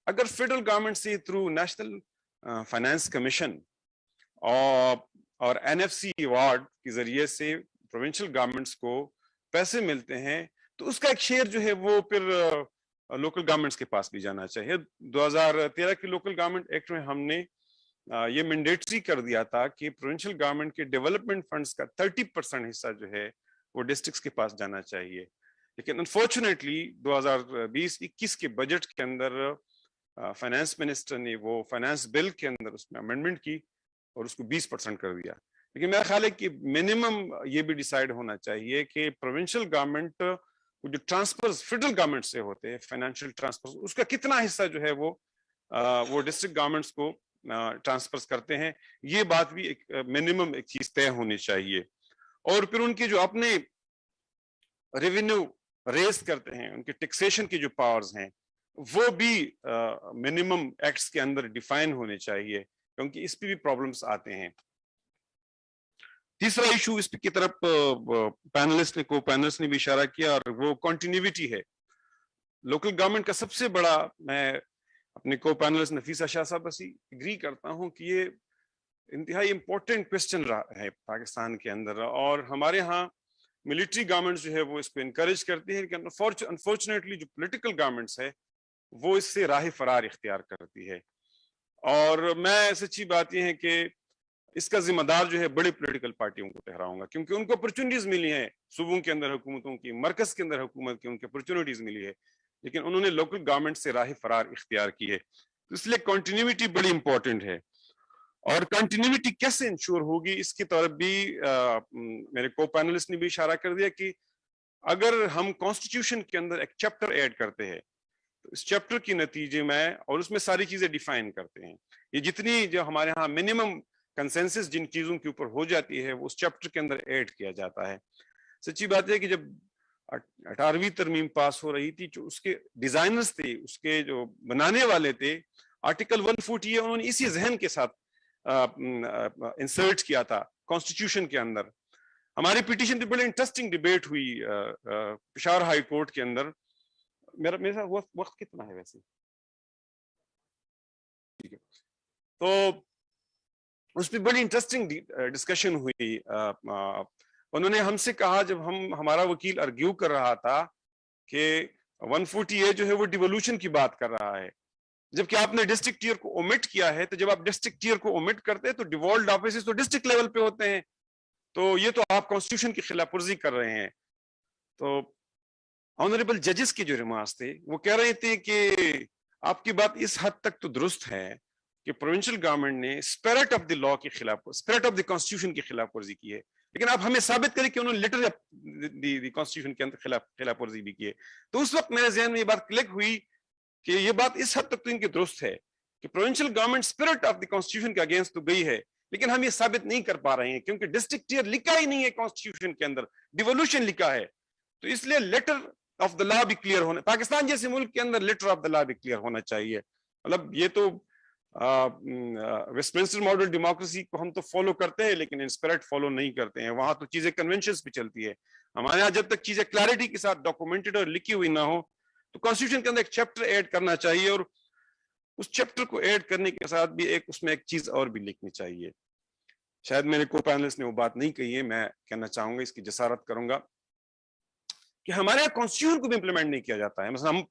اگر فیڈرل گورنمنٹ سے تھرو نیشنل فائنانس کمیشن اور این ایف سی ایوارڈ کے ذریعے سے پروونشل گورنمنٹس کو پیسے ملتے ہیں تو اس کا ایک شیئر جو ہے وہ پھر لوکل گورنمنٹس کے پاس بھی جانا چاہیے. 2013 کے لوکل گورنمنٹ ایکٹ میں ہم نے یہ مینڈیٹری کر دیا تھا کہ پروونشل گورنمنٹ کے ڈیولپمنٹ فنڈز کا 30% حصہ جو ہے وہ ڈسٹرکٹس کے پاس جانا چاہیے. لیکن انفارچونیٹلی 2020-21 کے بجٹ کے اندر فائنانس منسٹر نے وہ فائنانس بل کے اندر اس میں امینڈمنٹ کی اور اس کو 20% کر دیا. لیکن میرا خیال ہے کہ منیمم یہ بھی ڈیسائیڈ ہونا چاہیے کہ پروونشل گورنمنٹ جو ٹرانسفرز فیڈرل گورنمنٹ سے ہوتے ہیں، فائنینشیل ٹرانسفر، اس کا کتنا حصہ جو ہے وہ ڈسٹرکٹ گورنمنٹس کو ٹرانسفر کرتے ہیں. یہ بات بھی ایک منیمم ایک چیز طے ہونی چاہیے. اور پھر ان کی جو اپنے ریونیو ریز کرتے ہیں، ان کے ٹیکسیشن کی جو پاورز ہیں وہ بھی منیمم ایکٹس کے اندر ڈیفائن ہونے چاہیے کیونکہ اس پہ بھی پرابلمس آتے ہیں. تیسرا ایشو اس کی طرف پینلسٹ نے بھی اشارہ کیا اور وہ کنٹینیوٹی ہے. لوکل گورنمنٹ کا سب سے بڑا، میں اپنے کو پینلسٹ نفیسہ شاہ صاحب سے اگری کرتا ہوں کہ یہ انتہائی امپورٹنٹ کوشچن رہا ہے پاکستان کے اندر، اور ہمارے ہاں ملٹری گورنمنٹس جو ہے وہ اس کو انکریج کرتی ہے، لیکن انفارچونیٹلی جو پولیٹیکل گورنمنٹس ہے وہ اس سے راہ فرار اختیار کرتی ہے. اور میں سچی بات یہ ہے کہ اس کا ذمہ دار جو ہے بڑے پولیٹیکل پارٹیوں کو ٹھہراؤں گا، کیونکہ ان کو اپرچونیٹیز ملی ہیں صوبوں کے اندر حکومتوں کی، مرکز کے اندر حکومت کی، ان کی اپرچونیٹیز ملی ہے، لیکن انہوں نے لوکل گورنمنٹ سے راہ فرار اختیار کی ہے. تو اس لیے کنٹینیوٹی بڑی امپورٹنٹ ہے. اور کنٹینیوٹی کیسے انشور ہوگی اس کی طرف بھی میرے کو پینلسٹ نے بھی اشارہ کر دیا کہ اگر ہم کانسٹیٹیوشن کے اندر ایک چیپٹر ایڈ کرتے ہیں تو اس چیپٹر کے نتیجے میں، اور اس میں ساری چیزیں ڈیفائن کرتے ہیں، یہ جتنی جو ہمارے ہاں منیمم کنسنسس جن چیزوں کے اوپر ہو جاتی ہے وہ اس چیپٹر کے اندر ایڈ کیا جاتا ہے. سچی بات ہے کہ جب 18ویں ترمیم پاس ہو رہی تھی، جو اس کے ڈیزائنرز تھے، اس کے جو بنانے والے تھے، آرٹیکل 140 انہوں نے اسی ذہن کے ساتھ انسرٹ کیا تھا کانسٹیٹیوشن کے اندر. ہماری پیٹیشن پہ بڑی انٹرسٹنگ ڈیبیٹ ہوئی پشاور ہائی کورٹ کے اندر. میرے ساتھ وقت کتنا ہے ویسے؟ ٹھیک ہے. تو اس پہ بڑی انٹرسٹنگ ڈسکشن ہوئی. انہوں نے ہم سے کہا، جب ہمارا وکیل ارگیو کر رہا تھا کہ 140A جو ہے وہ ڈیولوشن کی بات کر رہا ہے، جبکہ آپ نے ڈسٹرکٹ ٹیئر کو اومٹ کیا ہے، تو جب آپ ڈسٹرکٹ ٹیئر کو اومٹ کرتے ہیں تو ڈیوالوڈ آفیسز تو ڈسٹرکٹ لیول پہ ہوتے ہیں، تو یہ تو آپ کانسٹیٹیوشن کی خلاف ورزی کر رہے ہیں. تو آنریبل ججز کے جو ریمارکس تھے وہ کہہ رہے تھے کہ آپ کی بات اس حد تک تو درست ہے کہ پروونشل گورنمنٹ نے اسپرٹ آف دی لا کے خلاف، اسپرٹ آف دی کانسٹیٹیوشن کی خلاف ورزی کی ہے، لیکن آپ ہمیں ثابت کریں کہ انہوں نے لیٹر دی کانسٹیٹیوشن کے اندر خلاف ورزی بھی کی ہے. تو اس وقت میرے ذہن میں یہ بات کلک ہوئی کہ یہ بات اس حد تک تو ان کی درست ہے کہ provincial government spirit of the constitution کے اگینسٹ تو گئی ہے، لیکن ہم یہ ثابت نہیں کر پا رہے ہیں کیونکہ ڈسٹرکٹ ٹیئر لکھا ہی نہیں ہے کانسٹیٹیوشن کے اندر، ڈیولوشن لکھا ہے. تو اس لیے لیٹر آف دا لا بھی کلیئر ہونا، پاکستان جیسے ملک کے اندر لیٹر آف دا لا بھی کلیئر ہونا چاہیے. مطلب یہ تو ویسٹمنسٹر ماڈل ڈیموکریسی کو ہم تو فالو کرتے ہیں لیکن اسپرٹ فالو نہیں کرتے ہیں، وہاں تو چیزیں کنونشنز پہ چلتی ہے. ہمارے یہاں جب تک چیزیں کلیئرٹی کے ساتھ ڈاکومنٹڈ اور لکھی ہوئی نہ ہو تو کانسٹیٹیوشن کے اندر ایک چیپٹر ایڈ کرنا چاہیے، اور اس چیپٹر کو ایڈ کرنے کے ساتھ بھی اس میں ایک چیز اور بھی لکھنی چاہیے. شاید میرے کو پینلسٹ نے وہ بات نہیں کہی ہے، میں کہنا چاہوں گا، اس کی جسارت کروں گا کہ ہمارے یہاں کانسٹیٹیوشن کو بھی امپلیمنٹ نہیں کیا جاتا ہے. مثلا ہم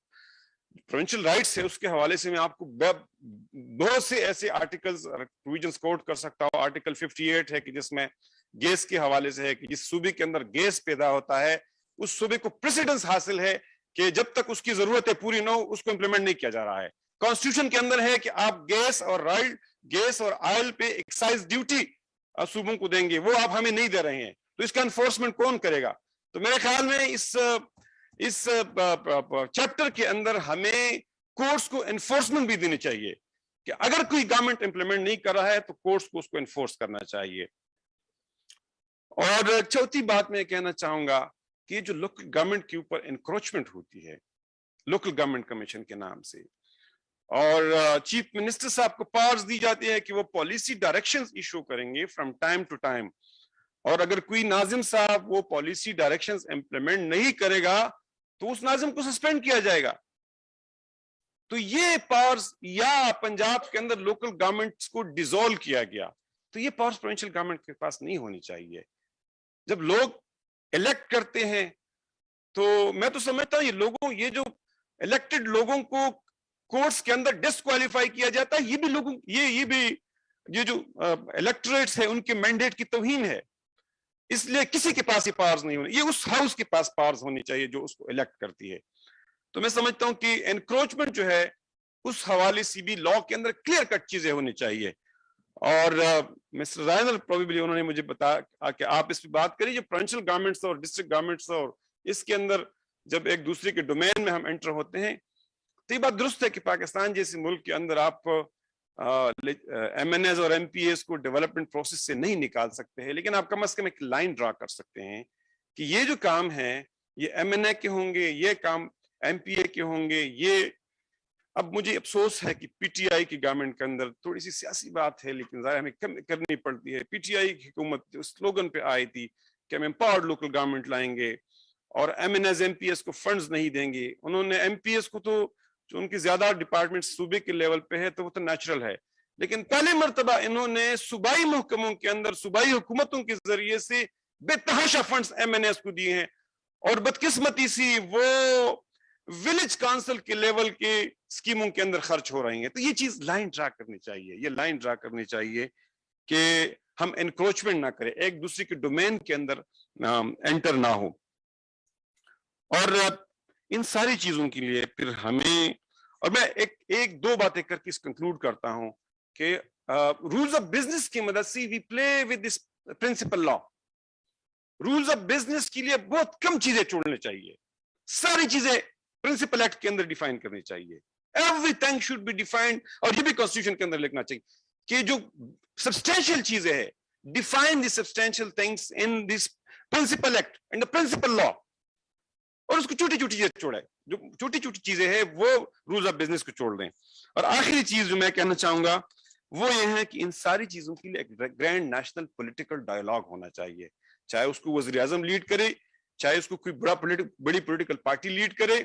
پروونشل رائٹس ہے، اس کے حوالے سے میں آپ کو بہت سے ایسے آرٹیکلز پروویژنز کوٹ کر سکتا ہوں. آرٹیکل 58 ہے کہ جس میں گیس کے حوالے سے ہے کہ جس صوبے کے اندر گیس پیدا ہوتا ہے اس صوبے کو پریسیڈنس حاصل ہے کہ جب تک اس کی ضرورتیں پوری نہ ہو اس کو امپلیمنٹ نہیں کیا جا رہا ہے. کانسٹیٹیوشن کے اندر ہے کہ آپ گیس اور آئل پہ ایکسائز ڈیوٹی صوبوں کو دیں گے، وہ آپ ہمیں نہیں دے رہے ہیں، تو اس کا انفورسمنٹ کون کرے گا؟ تو میرے خیال میں اس چیپٹر کے اندر ہمیں کورٹس کو انفورسمنٹ بھی دینی چاہیے کہ اگر کوئی گورنمنٹ امپلیمنٹ نہیں کر رہا ہے تو کورٹس کو اس کو انفورس کرنا چاہیے. اور چوتھی بات میں کہنا چاہوں گا کہ یہ جو لوکل گورنمنٹ کے اوپر انکروچمنٹ ہوتی ہے لوکل گورنمنٹ کمیشن کے نام سے، اور چیف منسٹر صاحب کو پاورز دی جاتی ہے کہ وہ پالیسی ڈائریکشنز ایشو کریں گے فرام ٹائم ٹو ٹائم، اور اگر کوئی ناظم صاحب وہ پالیسی ڈائریکشنز امپلیمنٹ نہیں کرے گا تو اس ناظم کو سسپینڈ کیا جائے گا. تو یہ پاورز یا پنجاب کے اندر لوکل گورنمنٹس کو ڈیزولو کیا گیا، تو یہ پاورز پروونشل گورنمنٹ کے پاس نہیں ہونی چاہیے. جب لوگ الیکٹ کرتے ہیں تو میں تو سمجھتا ہوں یہ جو الیکٹڈ لوگوں کو کورٹس کے اندر ڈسکوالیفائی کیا جاتا ہے، یہ بھی لوگوں یہ جو الیکٹوریٹس ہے ان کے مینڈیٹ کی توہین ہے. اس لیے کسی کے پاس یہ پاورز نہیں ہونے، یہ اس ہاؤس کے پاس پاورز ہونی چاہیے جو اس کو الیکٹ کرتی ہے. تو میں سمجھتا ہوں کہ انکروچمنٹ جو ہے اس حوالے سے بھی لا کے اندر کلیئر کٹ چیزیں ہونی چاہیے. اور مسٹر رائنر پروبیبلی انہوں نے مجھے بتایا کہ آپ اس پہ بات کریے، جو پروونشل گورنمنٹس اور ڈسٹرکٹ گورنمنٹس اور اس کے اندر جب ایک دوسرے کے ڈومین میں ہم انٹر ہوتے ہیں تو یہ بات درست ہے کہ پاکستان جیسے ملک کے اندر آپ ایم این ایز اور ایم پی ایز کو ڈیولپمنٹ پروسیس سے نہیں نکال سکتے ہیں، لیکن آپ کم از کم ایک لائن ڈرا کر سکتے ہیں کہ یہ جو کام ہے یہ ایم این اے کے ہوں گے، یہ کام ایم پی اے کے ہوں گے. یہ اب مجھے افسوس ہے کہ پی ٹی آئی کی گورنمنٹ کے اندر تھوڑی سی سیاسی بات ہے لیکن ظاہر ہمیں کرنی پڑتی ہے. پی ٹی آئی کی حکومت جو سلوگن پہ آئی تھی کہ ہم امپاورڈ لوکل گورنمنٹ لائیں گے، اور MPs کو فنڈز نہیں دیں گے. انہوں نے MPs کو تو جو ان کی زیادہ ڈپارٹمنٹ صوبے کے لیول پہ ہے تو وہ تو نیچرل ہے, لیکن پہلی مرتبہ انہوں نے صوبائی محکموں کے اندر صوبائی حکومتوں کے ذریعے سے بے تحاشا فنڈز MNS کو دیے ہیں, اور بدقسمتی سی وہ ولیج کانسل کے لیول کے اسکیموں کے اندر خرچ ہو رہے ہیں. تو یہ چیز لائن ڈرا کرنی چاہیے, یہ لائن ڈرا کرنی چاہیے کہ ہم انکروچمنٹ نہ کریں, ایک دوسرے کے ڈومین کے اندر انٹر نہ ہو. اور ان ساری چیزوں کے لیے پھر ہمیں, اور میں ایک دو باتیں کر کے اس کنکلوڈ کرتا ہوں کہ رولز آف بزنس کی مدد سے we play with this principal law. Rules of business کے لیے بہت کم چیزیں چھوڑنے چاہیے, ساری چیزیں پرنسپل ایکٹ کے اندر ڈیفائن کرنی چاہیے. Everything should be defined, اور یہ بھی کانسٹیٹیوشن کے اندر لکھنا چاہیے کہ جو سبسٹینشیل چیزیں ہیں, define the substantial things in this principal act and the principal law, اور اس کو چھوٹی چھوٹی چیزیں چھوڑے, جو چھوٹی چھوٹی چیزیں ہیں وہ رولز آف بزنس کو چھوڑ دیں. اور آخری چیز جو میں کہنا چاہوں گا وہ یہ ہے کہ ان ساری چیزوں کے لیے ایک گرینڈ نیشنل پولیٹیکل ڈائلاگ ہونا چاہیے, چاہے اس کو وزیر اعظم لیڈ کرے, چاہے اس کو کوئی بڑی پولیٹیکل پارٹی لیڈ کرے,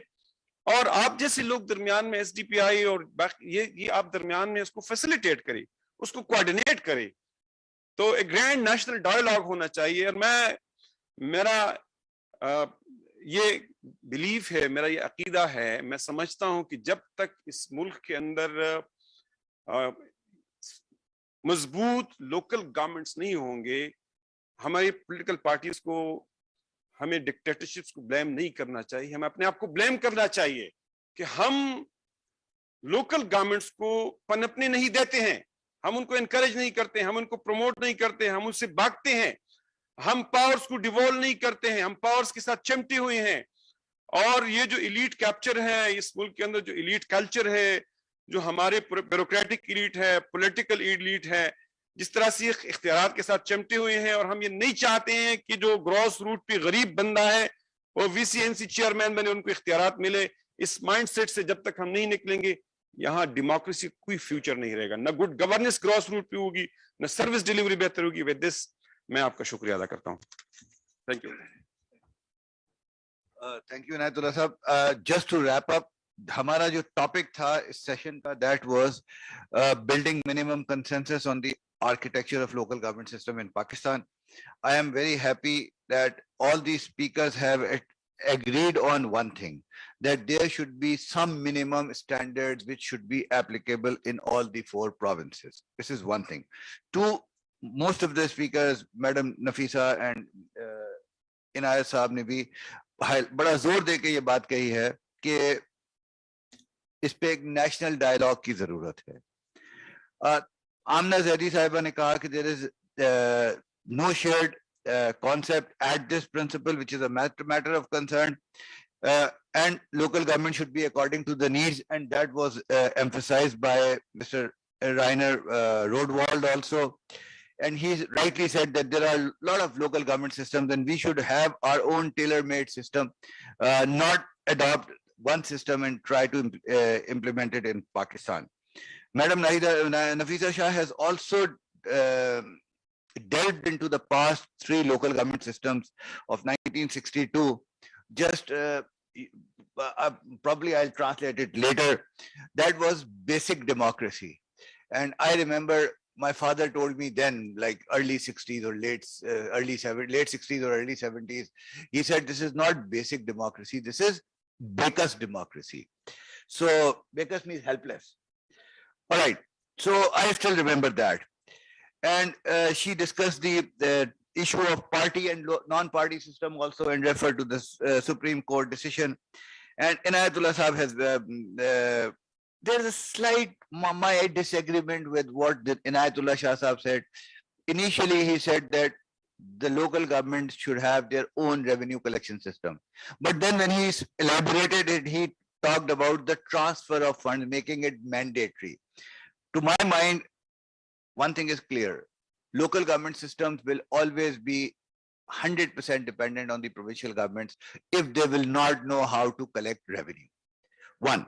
اور آپ جیسے لوگ درمیان میں SDPI اور یہ آپ درمیان میں اس کو فیسیلیٹیٹ کرے, اس کو کوآرڈینیٹ کرے. تو ایک گرینڈ نیشنل ڈائلاگ ہونا چاہیے. اور میرا یہ بلیف ہے, میرا یہ عقیدہ ہے, میں سمجھتا ہوں کہ جب تک اس ملک کے اندر مضبوط لوکل گورنمنٹس نہیں ہوں گے, ہماری پولیٹیکل پارٹیز کو ہمیں ڈکٹیٹرشپس کو بلیم نہیں کرنا چاہیے, ہمیں اپنے آپ کو بلیم کرنا چاہیے کہ ہم لوکل گورنمنٹس کو پنپنے نہیں دیتے ہیں, ہم ان کو انکریج نہیں کرتے, ہم ان کو پروموٹ نہیں کرتے, ہم ان سے بھاگتے ہیں, ہم پاورز کو ڈیوالو نہیں کرتے ہیں, ہم پاورز کے ساتھ چمٹے ہوئے ہیں. اور یہ جو ایلیٹ کیپچر ہے اس ملک کے اندر, جو ایلیٹ کلچر ہے, جو ہمارے بیوروکریٹک ایلیٹ ہے, پولیٹیکل ایلیٹ ہے, جس طرح سے اختیارات کے ساتھ چمٹے ہوئے ہیں, اور ہم یہ نہیں چاہتے ہیں کہ جو گراس روٹ پہ غریب بندہ ہے وہ VCNC چیئرمین بنے, ان کو اختیارات ملے. اس مائنڈ سیٹ سے جب تک ہم نہیں نکلیں گے, یہاں ڈیموکریسی کوئی فیوچر نہیں رہے گا, نہ گڈ گورننس گراس روٹ پہ ہوگی, نہ سروس ڈیلیوری بہتر ہوگی. ود دس میں آپ کا شکریہ ادا کرتا ہوں. Thank you. تھینک یو عنایت اللہ صاحب. جسٹ ٹو ریپ اپ, ہمارا جو ٹاپک تھا اس سیشن کا, that was building minimum consensus on the architecture of local government system in Pakistan. I am very happy that all these speakers have agreed on one thing, that there should be some minimum standards which should be applicable in all the 4 provinces. This is one thing. Two, most of the speakers, Madam Nafisa and Inayat Saab ne bhi bada zor de ke ye baat kahi hai کہ اس پہ ایک national dialogue کی ضرورت ہے. آمنہ زیدی صاحبہ نے کہا کہ there is no shared concept at this principle, which is a matter of concern, and local government should be according to the needs, and that was emphasized by Mr. Rainer Rodwald also. And he rightly said that there are a lot of local government systems and we should have our own tailor-made system, not adopt one system and try to implement it in Pakistan. Madam Nafisa Shah has also delved into the past 3 local government systems of 1962. Just probably I'll translate it later. That was basic democracy. And I remember my father told me then, like early 60s or late 60s or early 70s, he said, this is not basic democracy, this is Baker's democracy. So Baker's means helpless. All right, so I still remember that. And she discussed the issue of party and non-party system also and referred to the Supreme Court decision. And Inayatullah Sahab has, there's a slight my disagreement with what Inayatullah Shah Sahab said. Initially, he said that the local governments should have their own revenue collection system. But then when he elaborated it, he talked about the transfer of funds, making it mandatory. To my mind, one thing is clear. Local government systems will always be 100% dependent on the provincial governments if they will not know how to collect revenue. 1.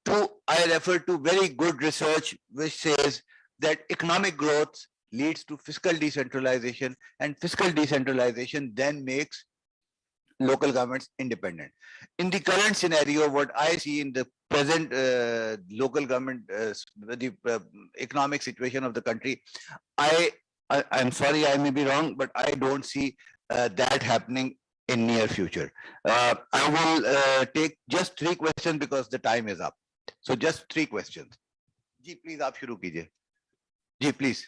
2, I refer to very good research which says that economic growth leads to fiscal decentralization, and fiscal decentralization then makes local governments independent. In the current scenario, what I see in the present local government, the economic situation of the country, I'm sorry, I may be wrong, but I don't see that happening in near future. I will take just 3 questions because the time is up. So just 3 questions. Ji please आप शुरू कीजिए. जी please.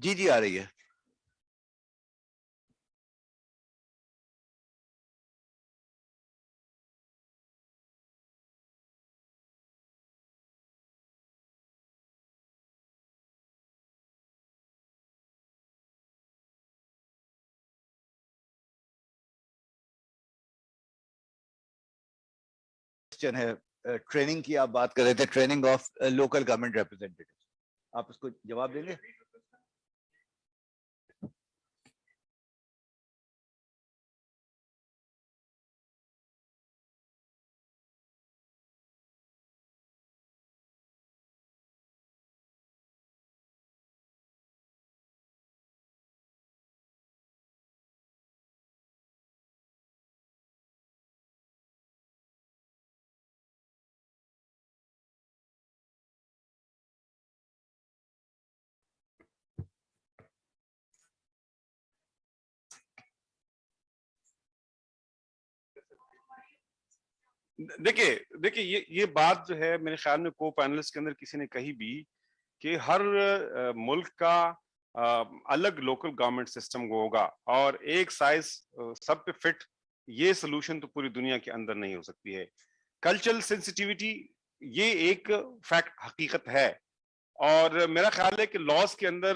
जी आ रही है. Question है training की आप बात कर रहे थे, training of local government representative, आप उसको जवाब देंगे? देखिए ये बात जो है मेरे ख्याल में को पैनलिस्ट के अंदर किसी ने कही भी कि हर मुल्क का अलग लोकल गवर्नमेंट सिस्टम होगा और एक साइज सब पे फिट, ये सोल्यूशन तो पूरी दुनिया के अंदर नहीं हो सकती है. कल्चरल सेंसिटिविटी ये एक फैक्ट हकीकत है और मेरा ख्याल है कि लॉज के अंदर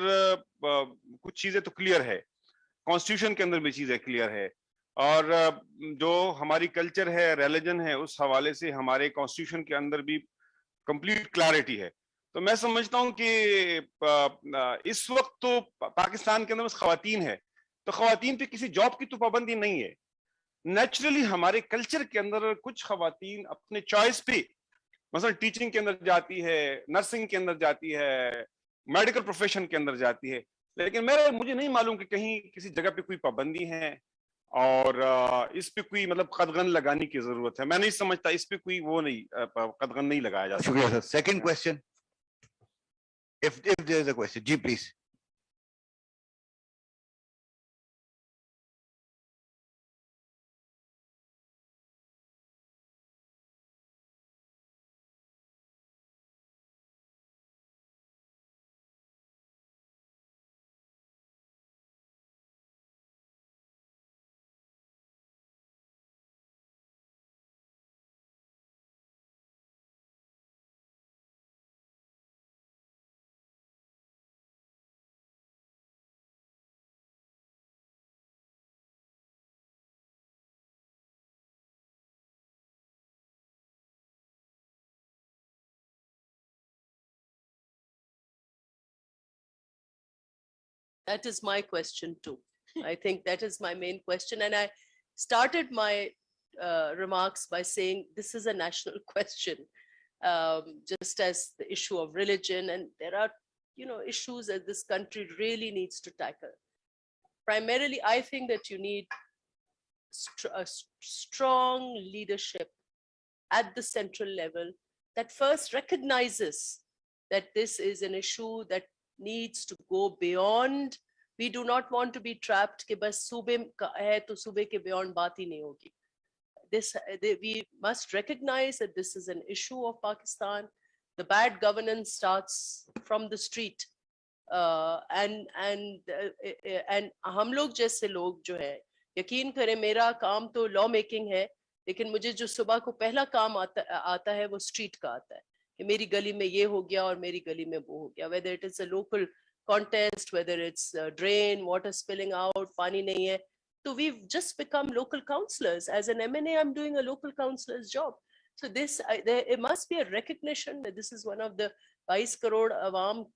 कुछ चीजें तो क्लियर है, कॉन्स्टिट्यूशन के अंदर भी चीजें क्लियर है और जो हमारी कल्चर है, रिलीजन है, उस हवाले से हमारे कॉन्स्टिट्यूशन के अंदर भी कंप्लीट क्लैरिटी है. तो मैं समझता हूं कि इस वक्त तो पाकिस्तान के अंदर बस खवातीन है, तो खवातीन पे किसी जॉब की तो पाबंदी नहीं है. नेचुरली हमारे कल्चर के अंदर कुछ खवातीन अपने चॉइस पे मतलब टीचिंग के अंदर जाती है, नर्सिंग के अंदर जाती है, मेडिकल प्रोफेशन के अंदर जाती है, लेकिन मुझे नहीं मालूम कि कहीं किसी जगह पे कोई पाबंदी है और इस पे कोई मतलब कदगन लगाने की जरूरत है. मैं नहीं समझता इस पे कोई वो नहीं कदगन नहीं लगाया जा सकता. शुक्रिया sir. Second question, if there is a question, जी please. That is my question too. I think that is my main question. And I started my remarks by saying this is a national question, just as the issue of religion. And there are, issues that this country really needs to tackle. Primarily, I think that you need a strong leadership at the central level that first recognizes that this is an issue that needs to go beyond. We do not want to be trapped कि बस सूबे है तो सूबे के beyond बात ही नहीं होगी. We must recognize that this is an issue of Pakistan. The bad governance starts from the street, and हम लोग जैसे लोग जो है, यकीन करें मेरा काम तो लॉ मेकिंग है, लेकिन मुझे जो सुबह को पहला काम आता है वो स्ट्रीट का आता है कि मेरी गली में ये हो गया और मेरी गली में वो हो गया. Whether it is a local contest, whether it's drain, water spilling out, पानी नहीं है, so we've just become local councillors. As an MNA, I'm doing a local councillor's job. So it must be a recognition that this is one of the 22 crore awam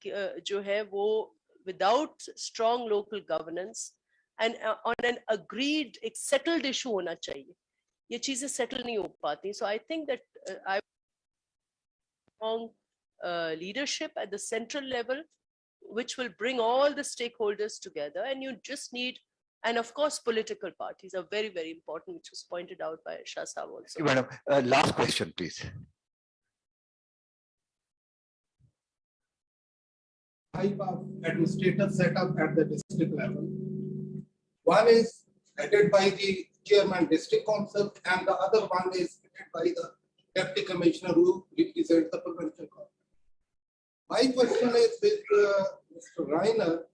जो है वो without strong local governance and on an agreed, एक settled issue होना चाहिए. ये चीजें settle नहीं हो पाती. So I think that I strong leadership at the central level, which will bring all the stakeholders together, and you just need And of course, political parties are very, very important, which was pointed out by Shah Saab also. Madam, last question, please. Type of administrative setup at the district level. One is headed by the chairman district council, and the other one is headed by the deputy commissioner who represents the provincial government. My question is with Mr. Reiner,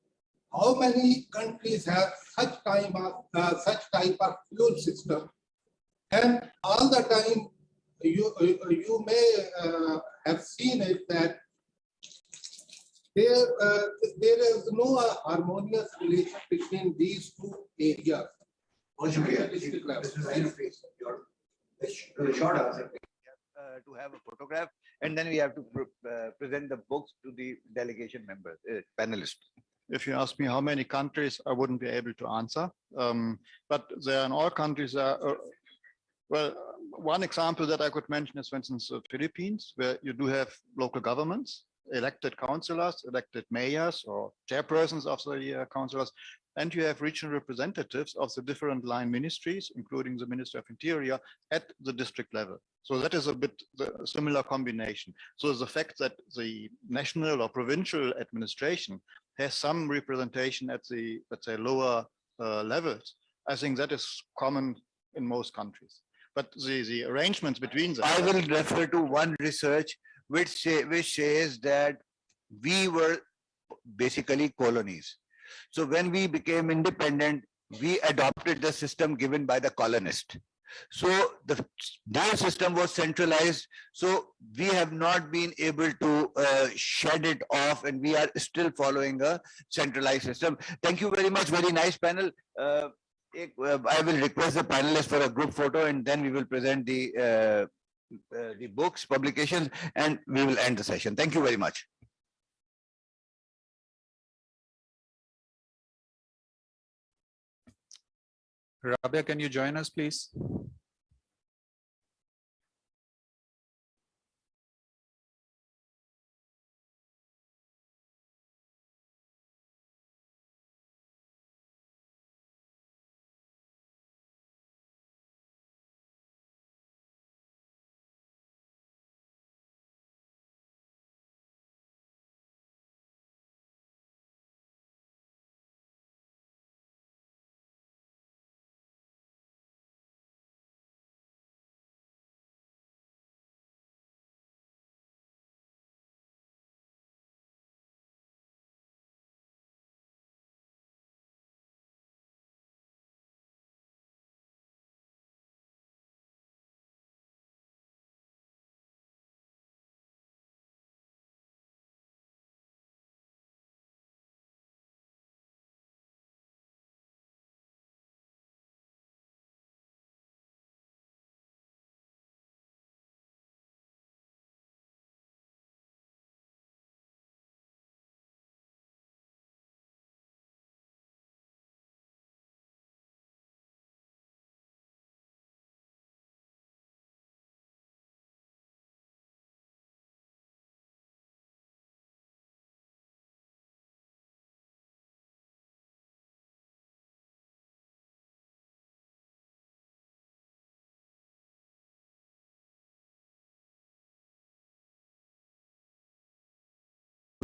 how many countries have such type of fuel system? And all the time you may have seen it that there is no harmonious relation between these two areas. Short answer. To have a photograph, and then we have to present the books to the delegation members, panelists. If you ask me how many countries, I wouldn't be able to answer. But there are in all countries, well, one example that I could mention is, for instance, the Philippines, where you do have local governments, elected councillors, elected mayors or chairpersons of the councillors, and you have regional representatives of the different line ministries, including the Minister of Interior, at the district level. So that is a bit the similar combination. So the fact that the national or provincial administration has some representation at the, let's say, lower levels, I think that is common in most countries. But the arrangements between them. I will refer to one research which says that we were basically colonies. So when we became independent, we adopted the system given by the colonist. So their system was centralized. So we have not been able to shed it off, and we are still following a centralized system. Thank you very much. Very nice panel. I will request the panelists for a group photo, and then we will present the books, publications, and we will end the session. Thank you very much. Rabia, can you join us, please?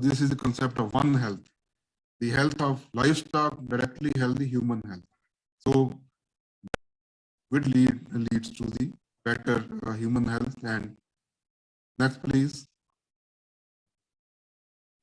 This is the concept of one health, the health of livestock, directly healthy human health. So which leads to the better human health. And next, please.